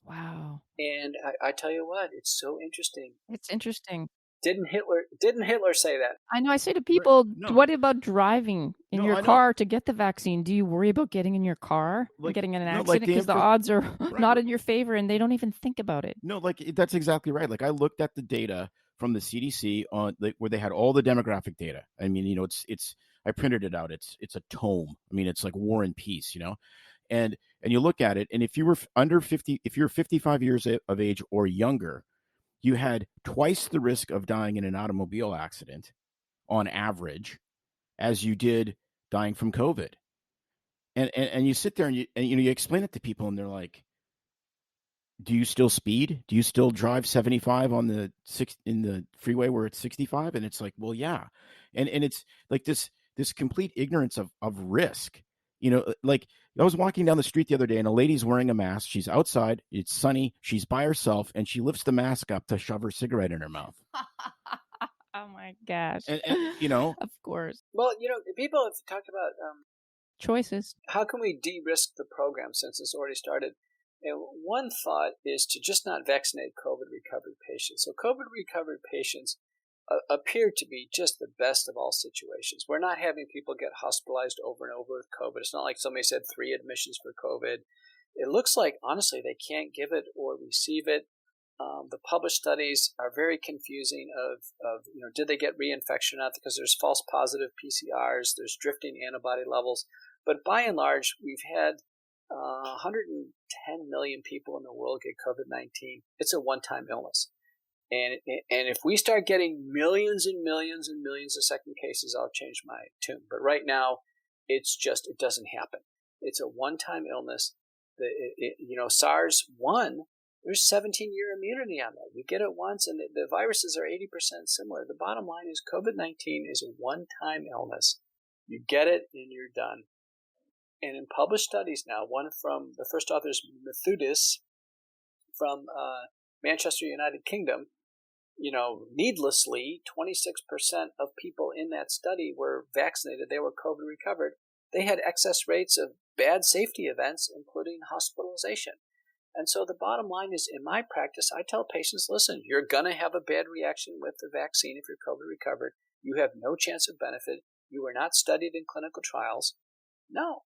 Wow. And I tell you what, it's so interesting. It's interesting. Didn't Hitler say that? I know. I say to people, No. what about driving in your car to get the vaccine? Do you worry about getting in your car and getting in an accident? Because the odds are not in your favor and they don't even think about it. No, that's exactly right. I looked at the data from the CDC on where they had all the demographic data. I mean, it's I printed it out. It's a tome. I mean, it's like War and Peace, And you look at it, and if you were under 50, if you're 55 years of age or younger, you had twice the risk of dying in an automobile accident on average as you did dying from COVID. And you sit there and you explain it to people, and they're like, do you still speed? Do you still drive 75 on in the freeway where it's 65? And it's like, well, yeah. And it's like this complete ignorance of risk. Like I was walking down the street the other day and a lady's wearing a mask. She's outside. It's sunny. She's by herself and she lifts the mask up to shove her cigarette in her mouth. Oh my gosh. And of course. Well, people have talked about choices. How can we de-risk the program since it's already started? And one thought is to just not vaccinate COVID recovered patients. So COVID recovered patients appear to be just the best of all situations. We're not having people get hospitalized over and over with COVID. It's not like somebody said 3 admissions for COVID. It looks like, honestly, they can't give it or receive it. The published studies are very confusing of did they get reinfection or not, because there's false positive PCRs, there's drifting antibody levels. But by and large, we've had 110 million people in the world get COVID-19. It's a one-time illness. And if we start getting millions and millions and millions of second cases, I'll change my tune. But right now, it doesn't happen. It's a one-time illness. SARS-1, there's 17-year immunity on that. You get it once, and the viruses are 80% similar. The bottom line is COVID-19 is a one-time illness. You get it, and you're done. And in published studies now, one from the first author is Methodis from Manchester, United Kingdom. Needlessly, 26% of people in that study were vaccinated. They were COVID recovered. They had excess rates of bad safety events, including hospitalization. And so the bottom line is, in my practice, I tell patients, listen, you're going to have a bad reaction with the vaccine if you're COVID recovered. You have no chance of benefit. You were not studied in clinical trials. No.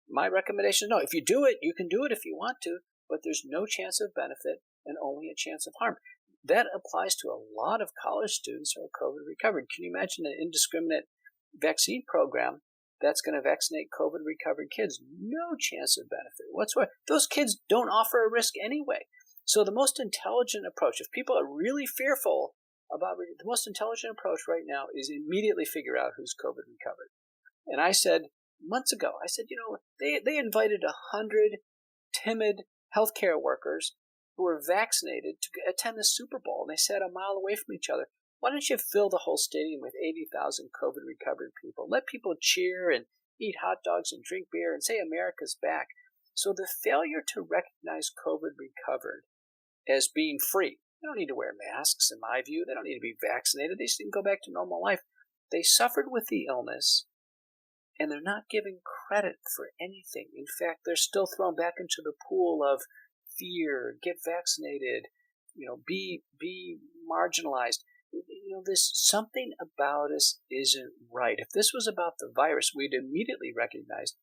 My recommendation is no. If you do it, you can do it if you want to, but there's no chance of benefit and only a chance of harm. That applies to a lot of college students who are COVID recovered. Can you imagine an indiscriminate vaccine program that's going to vaccinate COVID recovered kids? No chance of benefit whatsoever. Those kids don't offer a risk anyway. So the most intelligent approach, if people are really fearful about it, the most intelligent approach right now is immediately figure out who's COVID recovered. And I said months ago, they invited 100 timid healthcare workers who were vaccinated to attend the Super Bowl, and they sat a mile away from each other. Why don't you fill the whole stadium with 80,000 COVID recovered people? Let people cheer and eat hot dogs and drink beer and say America's back. So the failure to recognize COVID recovered as being free, they don't need to wear masks, in my view. They don't need to be vaccinated. They just need to go back to normal life. They suffered with the illness, and they're not giving credit for anything. In fact, they're still thrown back into the pool of fear, get vaccinated, be marginalized. There's something about us isn't right. If this was about the virus, we'd immediately recognize.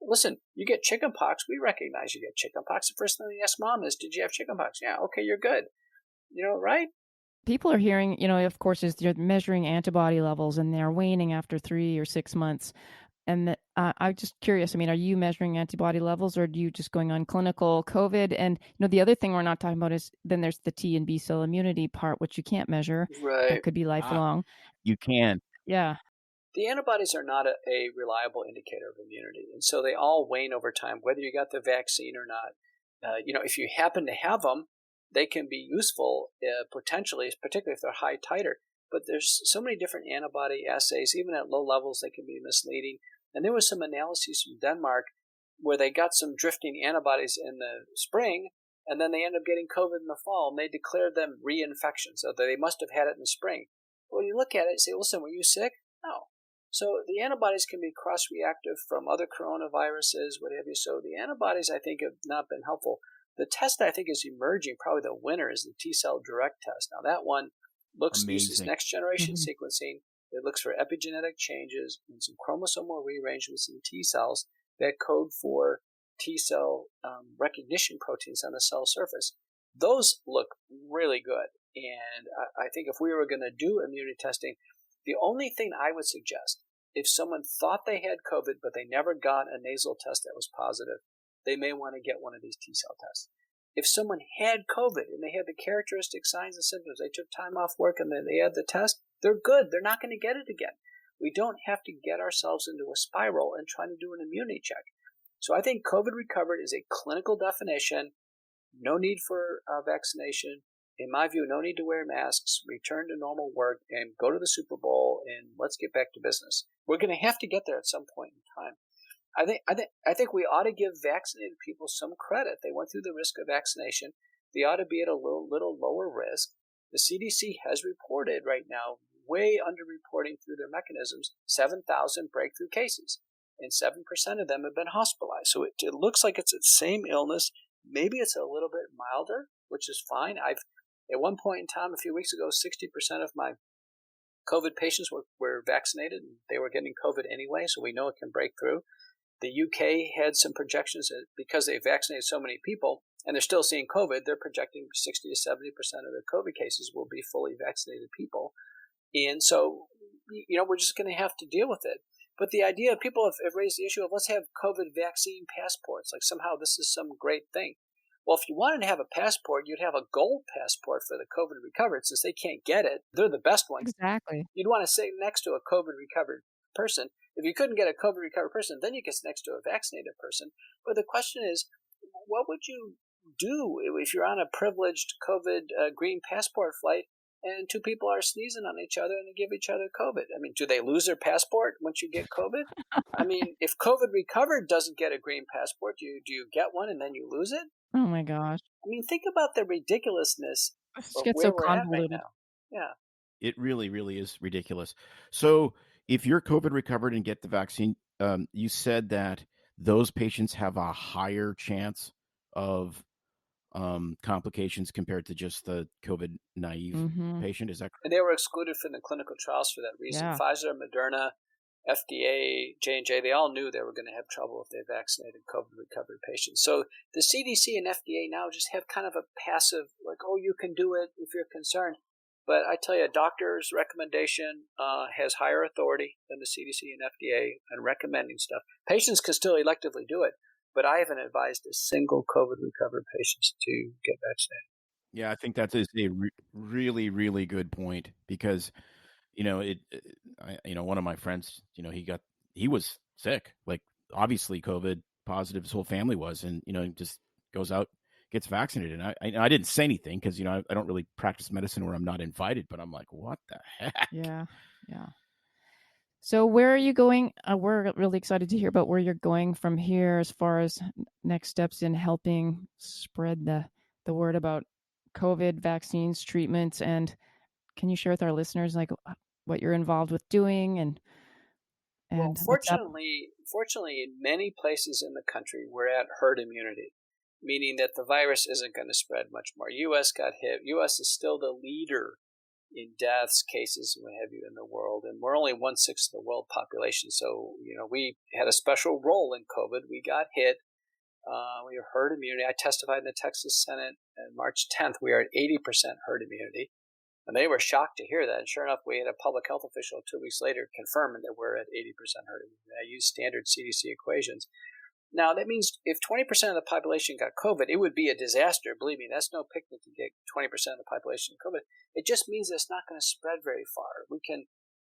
Listen, you get chickenpox, we recognize you get chickenpox. The first thing they ask mom is, did you have chickenpox? Yeah, okay, you're good. Right? People are hearing, of course, is they're measuring antibody levels and they're waning after 3 or 6 months. And I'm just curious, are you measuring antibody levels, or are you just going on clinical COVID? And, the other thing we're not talking about is then there's the T and B cell immunity part, which you can't measure. Right. That could be lifelong. You can. Yeah. The antibodies are not a reliable indicator of immunity, and so they all wane over time, whether you got the vaccine or not. If you happen to have them, they can be useful potentially, particularly if they're high titer. But there's so many different antibody assays, even at low levels, they can be misleading. And there was some analyses from Denmark where they got some drifting antibodies in the spring, and then they ended up getting COVID in the fall, and they declared them reinfections, so they must have had it in the spring. But when you look at it, you say, listen, were you sick? No. So the antibodies can be cross-reactive from other coronaviruses, what have you. So the antibodies, I think, have not been helpful. The test I think is emerging, probably the winner, is the T-cell direct test. Now that one uses next-generation sequencing. It looks for epigenetic changes and some chromosomal rearrangements in T cells that code for T-cell recognition proteins on the cell surface. Those look really good. And I think if we were going to do immunity testing, the only thing I would suggest, if someone thought they had COVID but they never got a nasal test that was positive, they may want to get one of these T-cell tests. If someone had COVID and they had the characteristic signs and symptoms, they took time off work and then they had the test, they're good. They're not going to get it again. We don't have to get ourselves into a spiral and try to do an immunity check. So I think COVID recovered is a clinical definition. No need for vaccination. In my view, no need to wear masks, return to normal work, and go to the Super Bowl, and let's get back to business. We're going to have to get there at some point in time. I think we ought to give vaccinated people some credit. They went through the risk of vaccination. They ought to be at a little lower risk. The CDC has reported right now, way underreporting through their mechanisms, 7,000 breakthrough cases, and 7% of them have been hospitalized. So it looks like it's the same illness. Maybe it's a little bit milder, which is fine. At one point in time, a few weeks ago, 60% of my COVID patients were vaccinated, and they were getting COVID anyway, so we know it can break through. The UK had some projections that because they vaccinated so many people, and they're still seeing COVID, they're projecting 60 to 70% of the COVID cases will be fully vaccinated people. And so, we're just going to have to deal with it. But the idea, people have raised the issue of let's have COVID vaccine passports, like somehow this is some great thing. Well, if you wanted to have a passport, you'd have a gold passport for the COVID recovered. Since they can't get it, they're the best ones. Exactly. You'd want to sit next to a COVID recovered person. If you couldn't get a COVID recovered person, then you get next to a vaccinated person. But the question is, what would you do if you're on a privileged COVID green passport flight and two people are sneezing on each other and they give each other COVID? Do they lose their passport once you get COVID? If COVID recovered doesn't get a green passport, do you get one and then you lose it? Oh my gosh. Think about the ridiculousness of where we're at right now. Yeah. It really, really is ridiculous. So if you're COVID recovered and get the vaccine, you said that those patients have a higher chance of complications compared to just the COVID naive patient. Is that correct? And they were excluded from the clinical trials for that reason. Yeah. Pfizer, Moderna, FDA, J&J, they all knew they were going to have trouble if they vaccinated COVID recovered patients. So the CDC and FDA now just have kind of a passive, like, oh, you can do it if you're concerned. But I tell you, a doctor's recommendation has higher authority than the CDC and FDA in recommending stuff. Patients can still electively do it, but I haven't advised a single COVID recovered patient to get vaccinated. Yeah, I think that is a really, really good point because, one of my friends, he was sick, like obviously COVID positive, his whole family was, and, just goes out, gets vaccinated. And I didn't say anything because, I don't really practice medicine where I'm not invited, but I'm like, what the heck? Yeah. So where are you going? We're really excited to hear about where you're going from here as far as next steps in helping spread the word about COVID vaccines, treatments, and can you share with our listeners like what you're involved with doing and well, fortunately, in many places in the country, we're at herd immunity, meaning that the virus isn't going to spread much more. U.S. got hit. U.S. is still the leader in deaths, cases, and what have you in the world. And we're only 1/6 of the world population. So, we had a special role in COVID. We got hit. We have herd immunity. I testified in the Texas Senate on March 10th. We are at 80% herd immunity. And they were shocked to hear that. And sure enough, we had a public health official 2 weeks later confirming that we're at 80% herd immunity. I used standard CDC equations. Now, that means if 20% of the population got COVID, it would be a disaster. Believe me, that's no picnic to get 20% of the population COVID. It just means that it's not going to spread very far.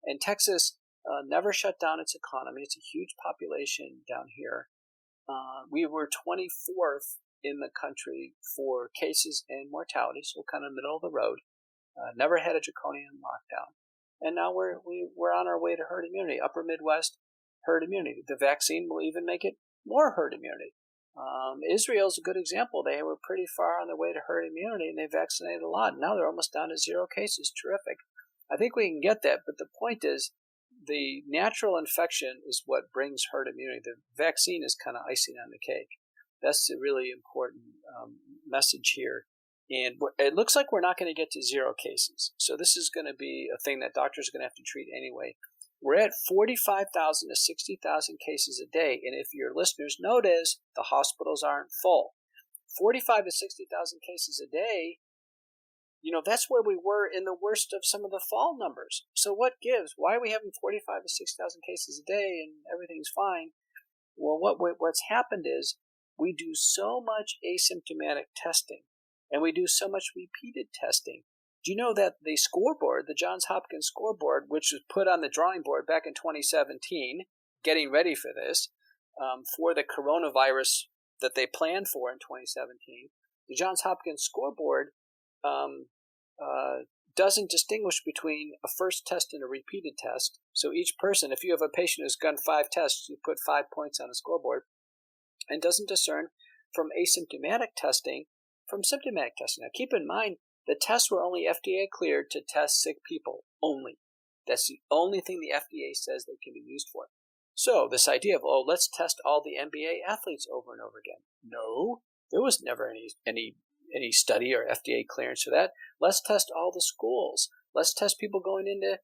And Texas never shut down its economy. It's a huge population down here. We were 24th in the country for cases and mortality, so kind of middle of the road. Never had a draconian lockdown. And now we're on our way to herd immunity. Upper Midwest, herd immunity. The vaccine will even make it more herd immunity. Israel's a good example. They were pretty far on their way to herd immunity, and they vaccinated a lot. Now they're almost down to 0 cases. Terrific. I think we can get that, but the point is the natural infection is what brings herd immunity. The vaccine is kind of icing on the cake. That's a really important message here. And it looks like we're not going to get to 0 cases. So this is going to be a thing that doctors are going to have to treat anyway. We're at 45,000 to 60,000 cases a day. And if your listeners notice, the hospitals aren't full. 45 to 60,000 cases a day, that's where we were in the worst of some of the fall numbers. So what gives? Why are we having 45 to 60,000 cases a day and everything's fine? Well, what's happened is we do so much asymptomatic testing and we do so much repeated testing. Do you know that the scoreboard, the Johns Hopkins scoreboard, which was put on the drawing board back in 2017, getting ready for this, for the coronavirus that they planned for in 2017, the Johns Hopkins scoreboard doesn't distinguish between a first test and a repeated test. So each person, if you have a patient who's done 5 tests, you put 5 points on a scoreboard, and doesn't discern from asymptomatic testing from symptomatic testing. Now keep in mind, the tests were only FDA cleared to test sick people only. That's the only thing the FDA says they can be used for. So this idea of, let's test all the NBA athletes over and over again. No, there was never any study or FDA clearance for that. Let's test all the schools. Let's test people going into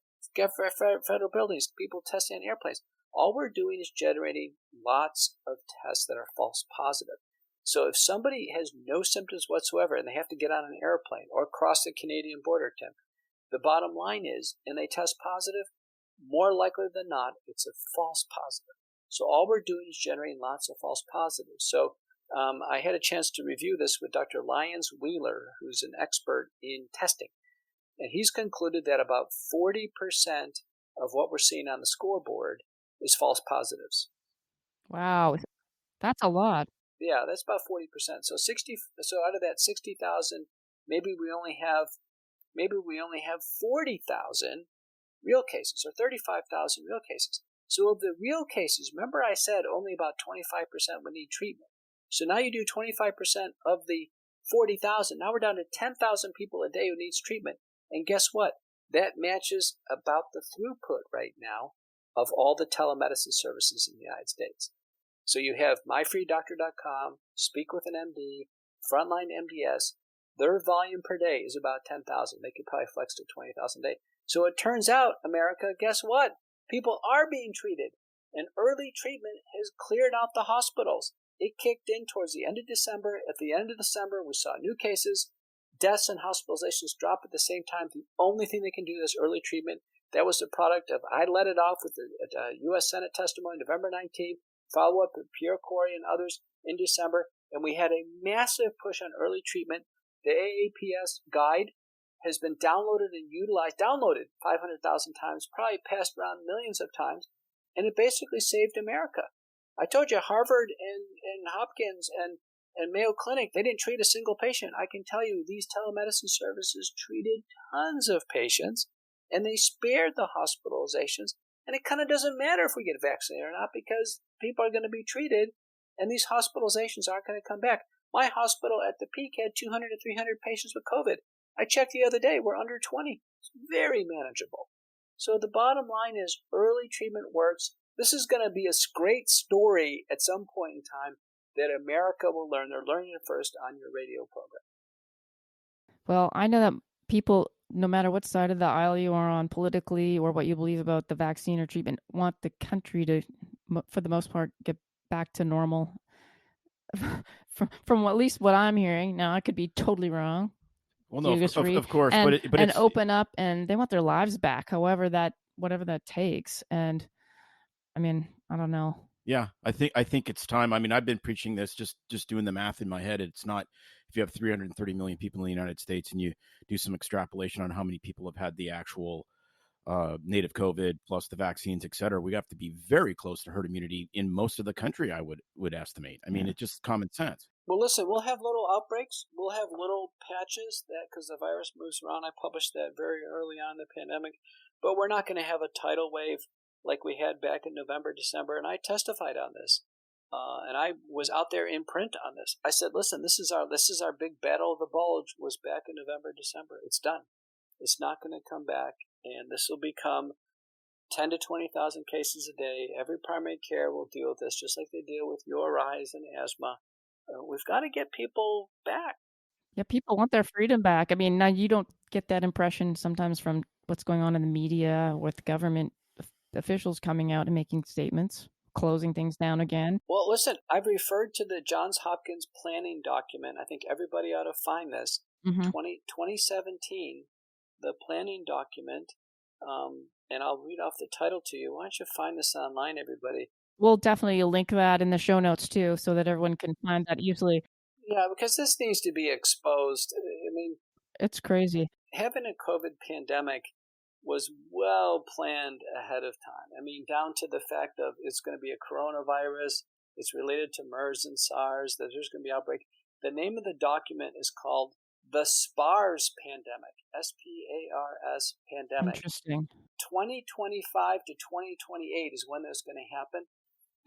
federal buildings, people testing on airplanes. All we're doing is generating lots of tests that are false positive. So if somebody has no symptoms whatsoever and they have to get on an airplane or cross the Canadian border, Tim, the bottom line is, and they test positive, more likely than not, it's a false positive. So all we're doing is generating lots of false positives. So I had a chance to review this with Dr. Lyons Wheeler, who's an expert in testing. And he's concluded that about 40% of what we're seeing on the scoreboard is false positives. Wow, that's a lot. Yeah, that's about 40%. So out of that 60,000, maybe we only have 40,000 real cases or 35,000 real cases. So of the real cases, remember I said only about 25% would need treatment. So now you do 25% of the 40,000. Now we're down to 10,000 people a day who needs treatment. And guess what? That matches about the throughput right now of all the telemedicine services in the United States. So you have myfreedoctor.com, Speak with an MD, Frontline MDS. Their volume per day is about 10,000. They could probably flex to 20,000 a day. So it turns out, America, guess what? People are being treated. And early treatment has cleared out the hospitals. It kicked in towards the end of December. At the end of December, we saw new cases. Deaths and hospitalizations drop at the same time. The only thing they can do is early treatment. That was the product of, I let it off with the U.S. Senate testimony November 19th, follow-up with Pierre Corey and others in December, and we had a massive push on early treatment. The AAPS guide has been downloaded and utilized, 500,000 times, probably passed around millions of times, and it basically saved America. I told you Harvard and Hopkins and Mayo Clinic, they didn't treat a single patient. I can tell you these telemedicine services treated tons of patients, and they spared the hospitalizations. And it kind of doesn't matter if we get vaccinated or not because people are going to be treated, and these hospitalizations aren't going to come back. My hospital at the peak had 200 to 300 patients with COVID. I checked the other day, we're under 20. It's very manageable. So the bottom line is early treatment works. This is going to be a great story at some point in time that America will learn. They're learning it first on your radio program. Well, I know that people no matter what side of the aisle you are on politically or what you believe about the vaccine or treatment, want the country to, for the most part, get back to normal. From at least what I'm hearing. Now, I could be totally wrong. Well, Do no, you disagree? of course, And but it's open up, and they want their lives back, whatever that takes. And I mean, I don't know. Yeah, I think it's time. I mean, I've been preaching this, just doing the math in my head. It's not, if you have 330 million people in the United States and you do some extrapolation on how many people have had the actual native COVID plus the vaccines, et cetera, we have to be very close to herd immunity in most of the country, I would estimate. I mean, it's just common sense. Well, listen, we'll have little outbreaks. We'll have little patches that because the virus moves around. I published that very early on in the pandemic, but we're not going to have a tidal wave like we had back in November, December, and I testified on this. And I was out there in print on this. I said, listen, this is our big battle of the bulge was back in November, December. It's done. It's not going to come back, and this will become 10 to 20,000 cases a day. Every primary care will deal with this just like they deal with URIs and asthma. We've got to get people back. Yeah, people want their freedom back. I mean, now you don't get that impression sometimes from what's going on in the media with government officials coming out and making statements, closing things down again. Well, listen, I've referred to the Johns Hopkins planning document. I think everybody ought to find this. 2017, the planning document, and I'll read off the title to you. Why don't you find this online, everybody? We'll definitely link that in the show notes, too, so that everyone can find that easily. Yeah, because this needs to be exposed. I mean, it's crazy. Having a COVID pandemic was well planned ahead of time. I mean, down to the fact of it's going to be a coronavirus, it's related to MERS and SARS, that there's going to be outbreak. The name of the document is called the SPARS pandemic, SPARS pandemic. Interesting. 2025 to 2028 is when that's going to happen.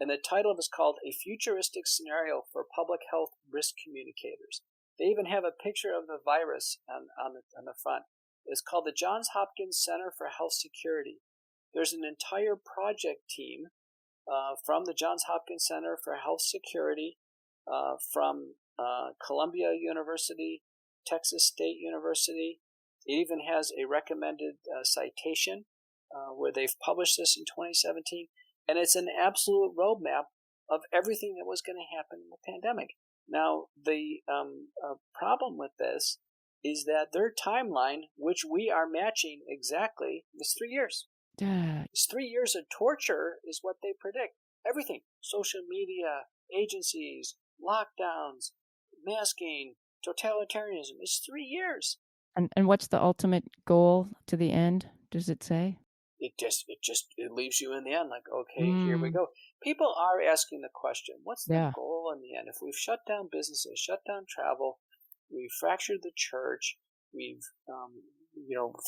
And the title is called A Futuristic Scenario for Public Health Risk Communicators. They even have a picture of the virus on the front. It's called the Johns Hopkins Center for Health Security. There's an entire project team from the Johns Hopkins Center for Health Security, from Columbia University, Texas State University. It even has a recommended citation where they've published this in 2017. And it's an absolute roadmap of everything that was going to happen in the pandemic. Now, the problem with this is that their timeline, which we are matching exactly, is 3 years. It's 3 years of torture is what they predict. Everything. Social media, agencies, lockdowns, masking, totalitarianism. It's 3 years. And what's the ultimate goal to the end? Does it say? It leaves you in the end like, okay, here we go. People are asking the question, what's the goal in the end? If we've shut down businesses, shut down travel, we've fractured the church, we've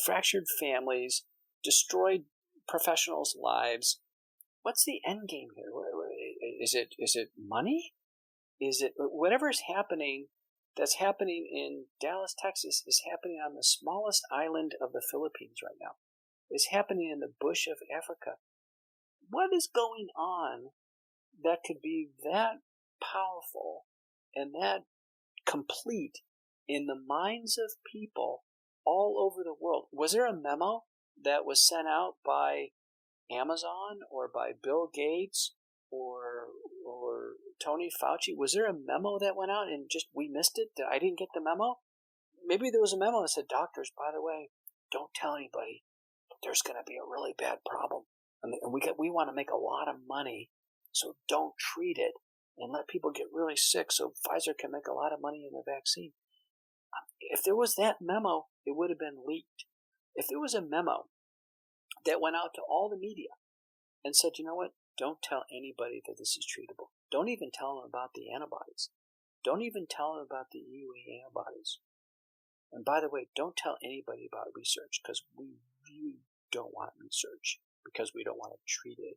fractured families, destroyed professionals' lives, what's the end game here? Is it money? Is it whatever is happening that's happening in Dallas, Texas is happening on the smallest island of the Philippines right now. Is happening in the bush of Africa. What is going on that could be that powerful and that complete in the minds of people all over the world? Was there a memo that was sent out by Amazon or by Bill Gates or Tony Fauci? Was there a memo that went out and just we missed it? I didn't get the memo? Maybe there was a memo that said, doctors, by the way, don't tell anybody. There's going to be a really bad problem, and we want to make a lot of money, so don't treat it and let people get really sick so Pfizer can make a lot of money in the vaccine. If there was that memo, it would have been leaked. If there was a memo that went out to all the media and said, you know what, don't tell anybody that this is treatable. Don't even tell them about the antibodies. Don't even tell them about the EUA antibodies. And by the way, don't tell anybody about research because we really don't want research, because we don't want to treat it,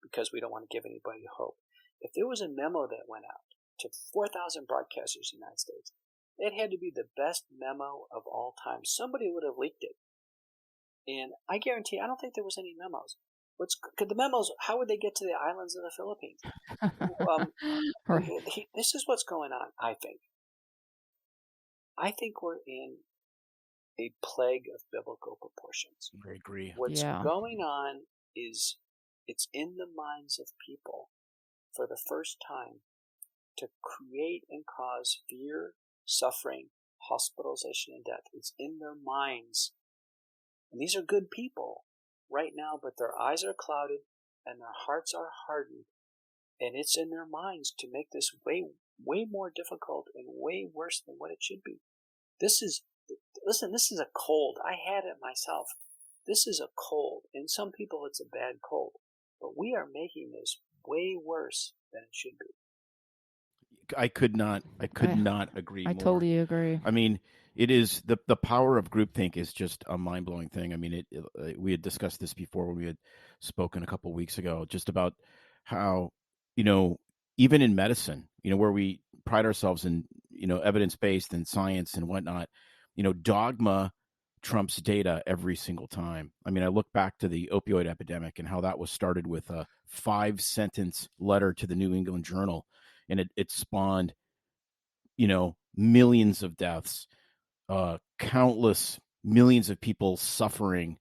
because we don't want to give anybody hope. If there was a memo that went out to 4,000 broadcasters in the United States, it had to be the best memo of all time. Somebody would have leaked it. And I guarantee, I don't think there was any memos. The memos, how would they get to the islands of the Philippines? This is what's going on, I think. I think we're in a plague of biblical proportions. I agree. What's Yeah. going on is it's in the minds of people for the first time to create and cause fear, suffering, hospitalization, and death. It's in their minds. And these are good people right now, but their eyes are clouded and their hearts are hardened. And it's in their minds to make this way more difficult and way worse than what it should be. This is a cold. I had it myself. This is a cold. In some people, it's a bad cold. But we are making this way worse than it should be. I could not agree I more. totally agree. I mean, it is the power of groupthink is just a mind blowing thing. I mean, we had discussed this before when we had spoken a couple of weeks ago, just about how, even in medicine, where we pride ourselves in, evidence based and science and whatnot, dogma trumps data every single time. I mean, I look back to the opioid epidemic and how that was started with a 5-sentence letter to the New England Journal, and it spawned, millions of deaths, countless millions of people suffering,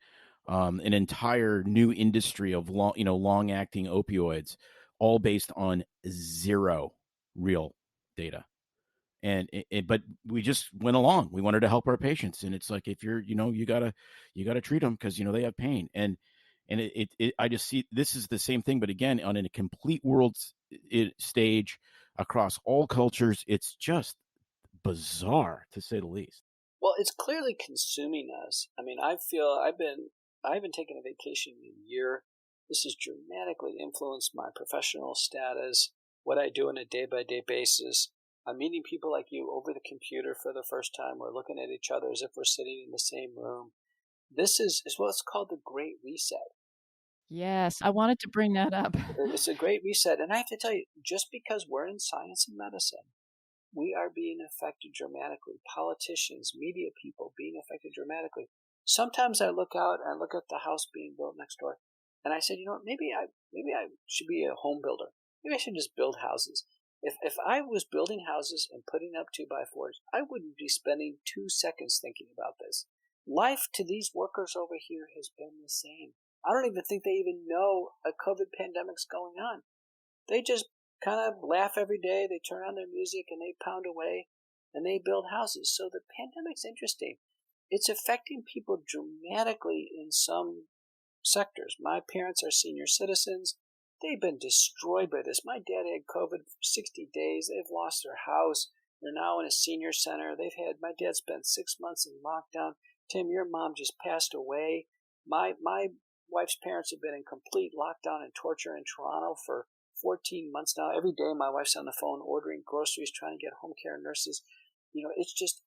an entire new industry of long-acting opioids, all based on zero real data. And but we just went along. We wanted to help our patients, and it's like, if you're, you gotta treat them because they have pain, and I just see this is the same thing, but again, on a complete world stage across all cultures. It's just bizarre, to say the least. Well, it's clearly consuming us. I mean, I haven't taken a vacation in a year. This has dramatically influenced my professional status, what I do on a day-by-day basis. I'm meeting people like you over the computer for the first time. We're looking at each other as if we're sitting in the same room. This is what's called the Great Reset. Yes, I wanted to bring that up. It's a great reset. And I have to tell you, just because we're in science and medicine, we are being affected dramatically. Politicians, media people being affected dramatically. Sometimes I look out and I look at the house being built next door, and I said, maybe I should be a home builder. Maybe I should just build houses. If I was building houses and putting up 2x4s, I wouldn't be spending 2 seconds thinking about this. Life to these workers over here has been the same. I don't even think they even know a COVID pandemic's going on. They just kind of laugh every day. They turn on their music and they pound away and they build houses. So the pandemic's interesting. It's affecting people dramatically in some sectors. My parents are senior citizens. They've been destroyed by this. My dad had COVID for 60 days. They've lost their house. They're now in a senior center. My dad spent 6 months in lockdown. Tim, your mom just passed away. My wife's parents have been in complete lockdown and torture in Toronto for 14 months now. Every day my wife's on the phone ordering groceries, trying to get home care nurses. It's just,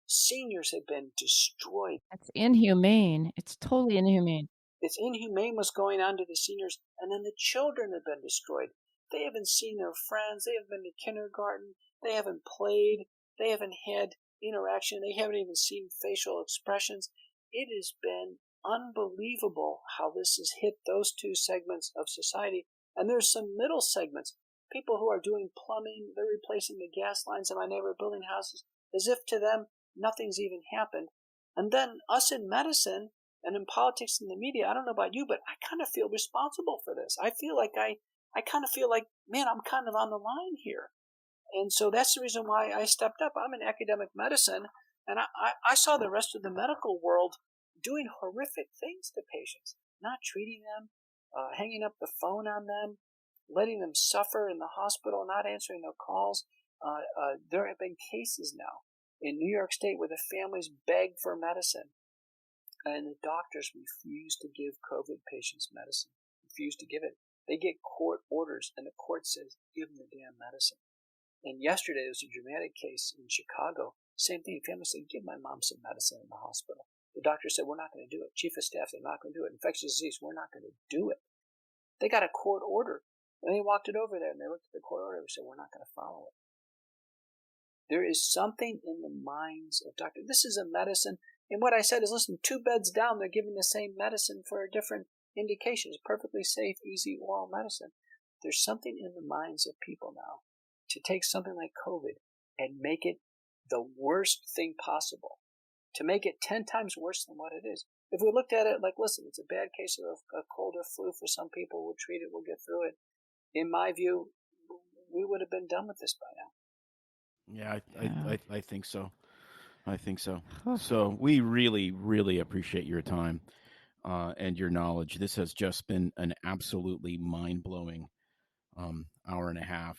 seniors have been destroyed. That's inhumane. It's totally inhumane. It's inhumane what's going on to the seniors. And then the children have been destroyed. They haven't seen their friends. They haven't been to kindergarten. They haven't played. They haven't had interaction. They haven't even seen facial expressions. It has been unbelievable how this has hit those two segments of society. And there's some middle segments. People who are doing plumbing, they're replacing the gas lines in my neighborhood, building houses, as if to them nothing's even happened. And then us in medicine and in politics and the media, I don't know about you, but I kind of feel responsible for this. I feel like I kind of feel like, man, I'm kind of on the line here. And so that's the reason why I stepped up. I'm in academic medicine, and I saw the rest of the medical world doing horrific things to patients, not treating them, hanging up the phone on them, letting them suffer in the hospital, not answering their calls. There have been cases now in New York State where the families beg for medicine, and the doctors refuse to give COVID patients medicine, refuse to give it. They get court orders, and the court says, give them the damn medicine. And yesterday, there was a dramatic case in Chicago. Same thing. Family said, give my mom some medicine in the hospital. The doctor said, we're not going to do it. Chief of staff said, not going to do it. Infectious disease, we're not going to do it. They got a court order. And they walked it over there, and they looked at the court order and said, we're not going to follow it. There is something in the minds of doctors. This is a medicine. And what I said is, listen, 2 beds down, they're giving the same medicine for a different indication. It's perfectly safe, easy oral medicine. There's something in the minds of people now to take something like COVID and make it the worst thing possible. to make it 10 times worse than what it is. If we looked at it like, listen, it's a bad case of a cold or flu for some people, we'll treat it, we'll get through it. In my view, we would have been done with this by now. Yeah, I think so. I think so. So we really, really appreciate your time and your knowledge. This has just been an absolutely mind-blowing hour and a half.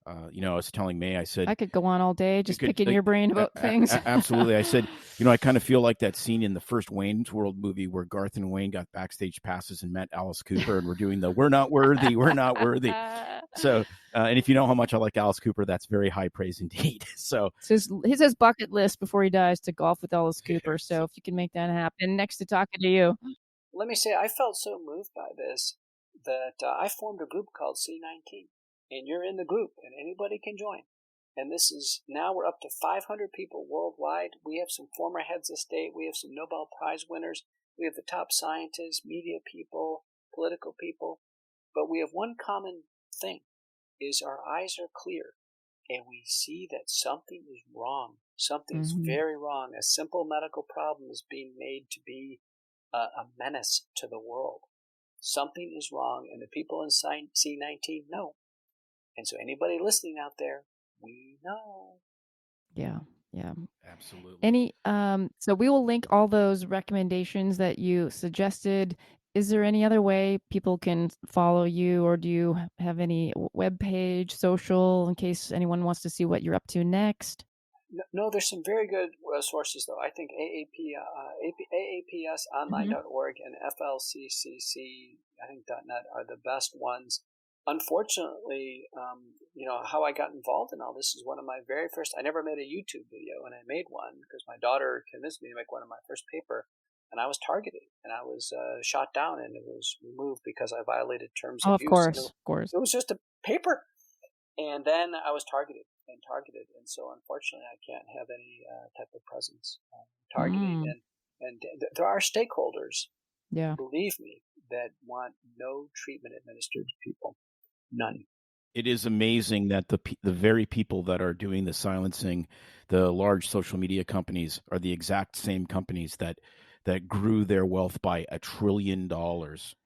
I was telling May, I said, I could go on all day just picking your brain about things. Absolutely. I said, I kind of feel like that scene in the first Wayne's World movie where Garth and Wayne got backstage passes and met Alice Cooper and we're doing the "we're not worthy, we're not worthy." So, and if you know how much I like Alice Cooper, that's very high praise indeed. So it's his bucket list before he dies to golf with Alice Cooper. So if you can make that happen next to talking to you. Let me say, I felt so moved by this that I formed a group called C19. And you're in the group, and anybody can join. And now we're up to 500 people worldwide. We have some former heads of state. We have some Nobel Prize winners. We have the top scientists, media people, political people. But we have one common thing, is our eyes are clear, and we see that something is wrong. Something's very wrong. A simple medical problem is being made to be a menace to the world. Something is wrong, and the people in C19 know. And so anybody listening out there, we know. Yeah. absolutely. So we will link all those recommendations that you suggested. Is there any other way people can follow you, or do you have any web page, social, in case anyone wants to see what you're up to next? No, there's some very good sources, though. I think AAPSonline.org and FLCCC, I think .net are the best ones. Unfortunately, how I got involved in all this is one of my very first. I never made a YouTube video, and I made one because my daughter convinced me to make one of my first paper, and I was targeted, and I was shot down, and it was removed because I violated terms of use. Of course. It was just a paper, and then I was targeted, and so unfortunately, I can't have any type of presence targeting, and there are stakeholders. Yeah, believe me, that want no treatment administered to people. None. It is amazing that the very people that are doing the silencing, the large social media companies, are the exact same companies that grew their wealth by $1 trillion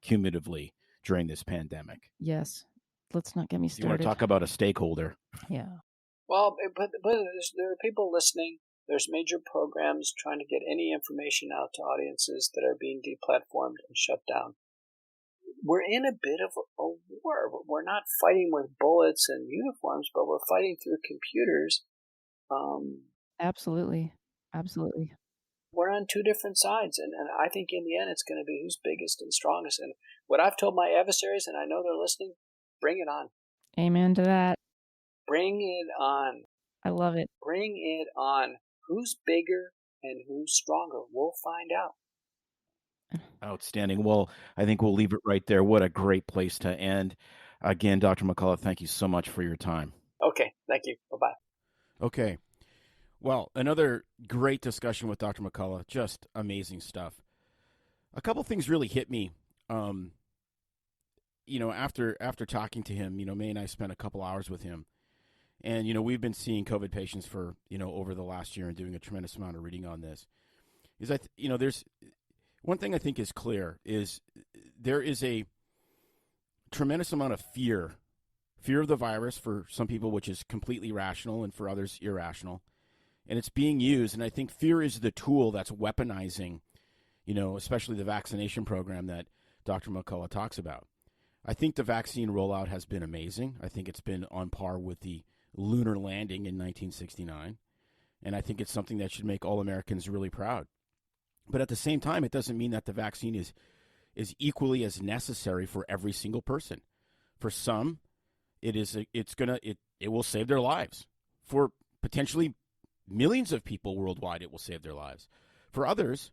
cumulatively during this pandemic. Yes. Let's not get me started. You want to talk about a stakeholder? Yeah. Well, but there are people listening. There's major programs trying to get any information out to audiences that are being deplatformed and shut down. We're in a bit of a war. We're not fighting with bullets and uniforms, but we're fighting through computers. Absolutely. We're on two different sides, and I think in the end it's going to be who's biggest and strongest. And what I've told my adversaries, and I know they're listening, bring it on. Amen to that. Bring it on. I love it. Bring it on. Who's bigger and who's stronger? We'll find out. Outstanding. Well, I think we'll leave it right there. What a great place to end. Again, Dr. McCullough, thank you so much for your time. Okay. Thank you. Bye-bye. Okay. Well, another great discussion with Dr. McCullough. Just amazing stuff. A couple things really hit me. After talking to him, May and I spent a couple hours with him. And, we've been seeing COVID patients for, over the last year and doing a tremendous amount of reading on this. There's one thing I think is clear is there is a tremendous amount of fear of the virus for some people, which is completely rational, and for others irrational. And it's being used. And I think fear is the tool that's weaponizing, especially the vaccination program that Dr. McCullough talks about. I think the vaccine rollout has been amazing. I think it's been on par with the lunar landing in 1969. And I think it's something that should make all Americans really proud. But at the same time, it doesn't mean that the vaccine is equally as necessary for every single person. For some, it will save their lives. For potentially millions of people worldwide, it will save their lives. For others,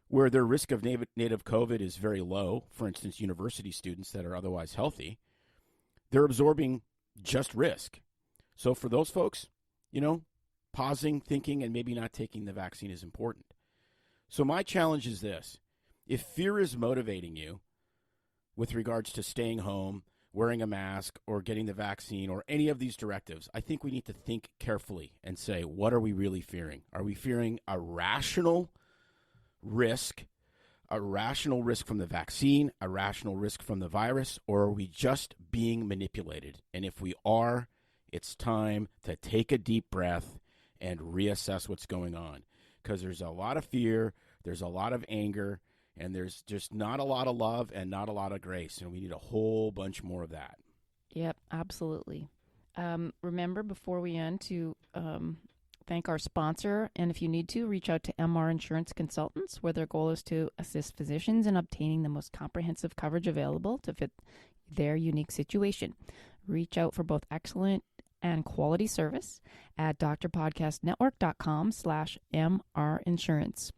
where their risk of native COVID is very low, for instance, university students that are otherwise healthy, they're absorbing just risk. So for those folks, pausing, thinking, and maybe not taking the vaccine is important. So my challenge is this. If fear is motivating you with regards to staying home, wearing a mask or getting the vaccine or any of these directives, I think we need to think carefully and say, what are we really fearing? Are we fearing a rational risk from the vaccine, a rational risk from the virus, or are we just being manipulated? And if we are, it's time to take a deep breath and reassess what's going on, because there's a lot of fear, there's a lot of anger, and there's just not a lot of love and not a lot of grace, and we need a whole bunch more of that. Yep, absolutely. Remember, before we end, to thank our sponsor, and if you need to, reach out to MR Insurance Consultants, where their goal is to assist physicians in obtaining the most comprehensive coverage available to fit their unique situation. Reach out for both excellent and quality service at drpodcastnetwork.com/MR Insurance.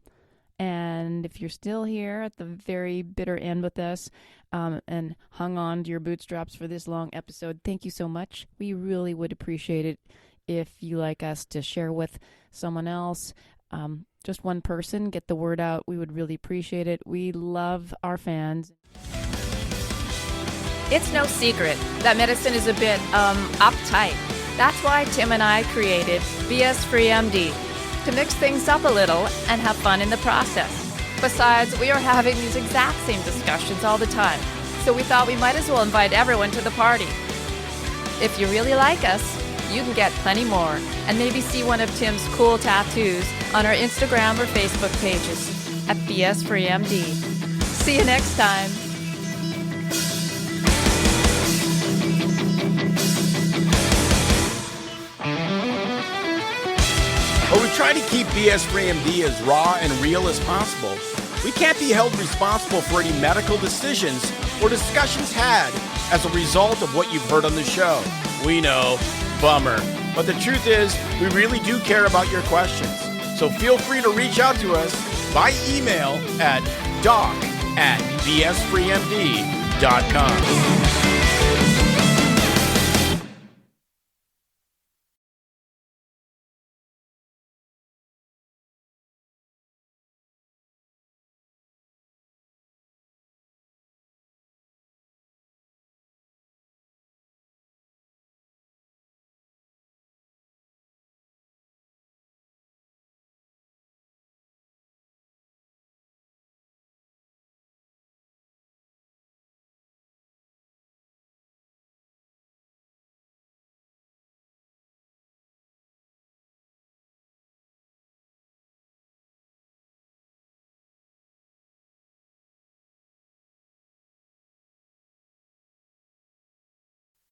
And if you're still here at the very bitter end with us and hung on to your bootstraps for this long episode, thank you so much. We really would appreciate it if you like us to share with someone else, just one person, get the word out. We would really appreciate it. We love our fans. It's no secret that medicine is a bit uptight. That's why Tim and I created BS Free MD, to mix things up a little and have fun in the process. Besides, we are having these exact same discussions all the time, so we thought we might as well invite everyone to the party. If you really like us, you can get plenty more and maybe see one of Tim's cool tattoos on our Instagram or Facebook pages at BS Free MD. See you next time. While we try to keep BS Free MD as raw and real as possible, we can't be held responsible for any medical decisions or discussions had as a result of what you've heard on the show. We know, bummer. But the truth is, we really do care about your questions. So feel free to reach out to us by email at doc@bsfreemd.com.